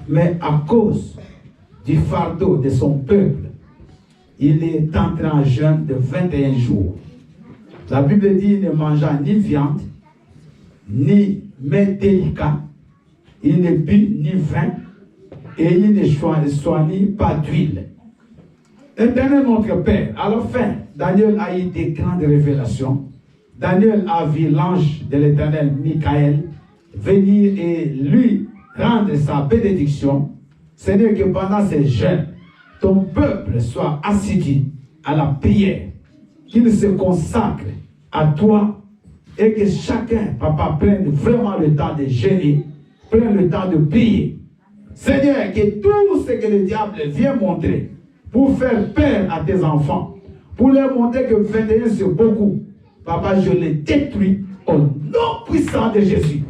mais à cause du fardeau de son peuple, il est entré en jeûne de 21 jours. La Bible dit qu'il ne mangea ni viande, ni mets délicats, il ne but ni vin, et il ne soignit pas d'huile. Éternel notre Père, à la fin, Daniel a eu des grandes révélations. Daniel a vu l'ange de l'Éternel, Michael, venir et lui rendre sa bénédiction. Seigneur, que pendant ces jeûnes, ton peuple soit assidu à la prière, qu'il se consacre à toi et que chacun, papa, prenne vraiment le temps de jeûner, prenne le temps de prier. Seigneur, que tout ce que le diable vient montrer pour faire peur à tes enfants, pour leur montrer que 21 c'est beaucoup, papa, je les détruis au nom puissant de Jésus.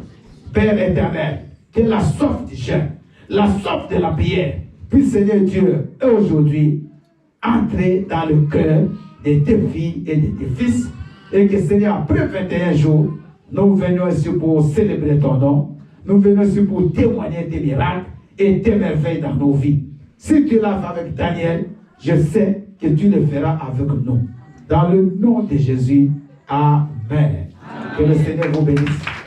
Père éternel, que la soif du jeûne, la soif de la prière, puisse, Seigneur Dieu, aujourd'hui, entrer dans le cœur de tes filles et de tes fils, et que, Seigneur, après 21 jours, nous venons ici pour célébrer ton nom, nous venons ici pour témoigner tes miracles et tes merveilles dans nos vies. Si tu l'as fait avec Daniel, je sais que tu le feras avec nous. Dans le nom de Jésus, Amen. Que le Seigneur vous bénisse.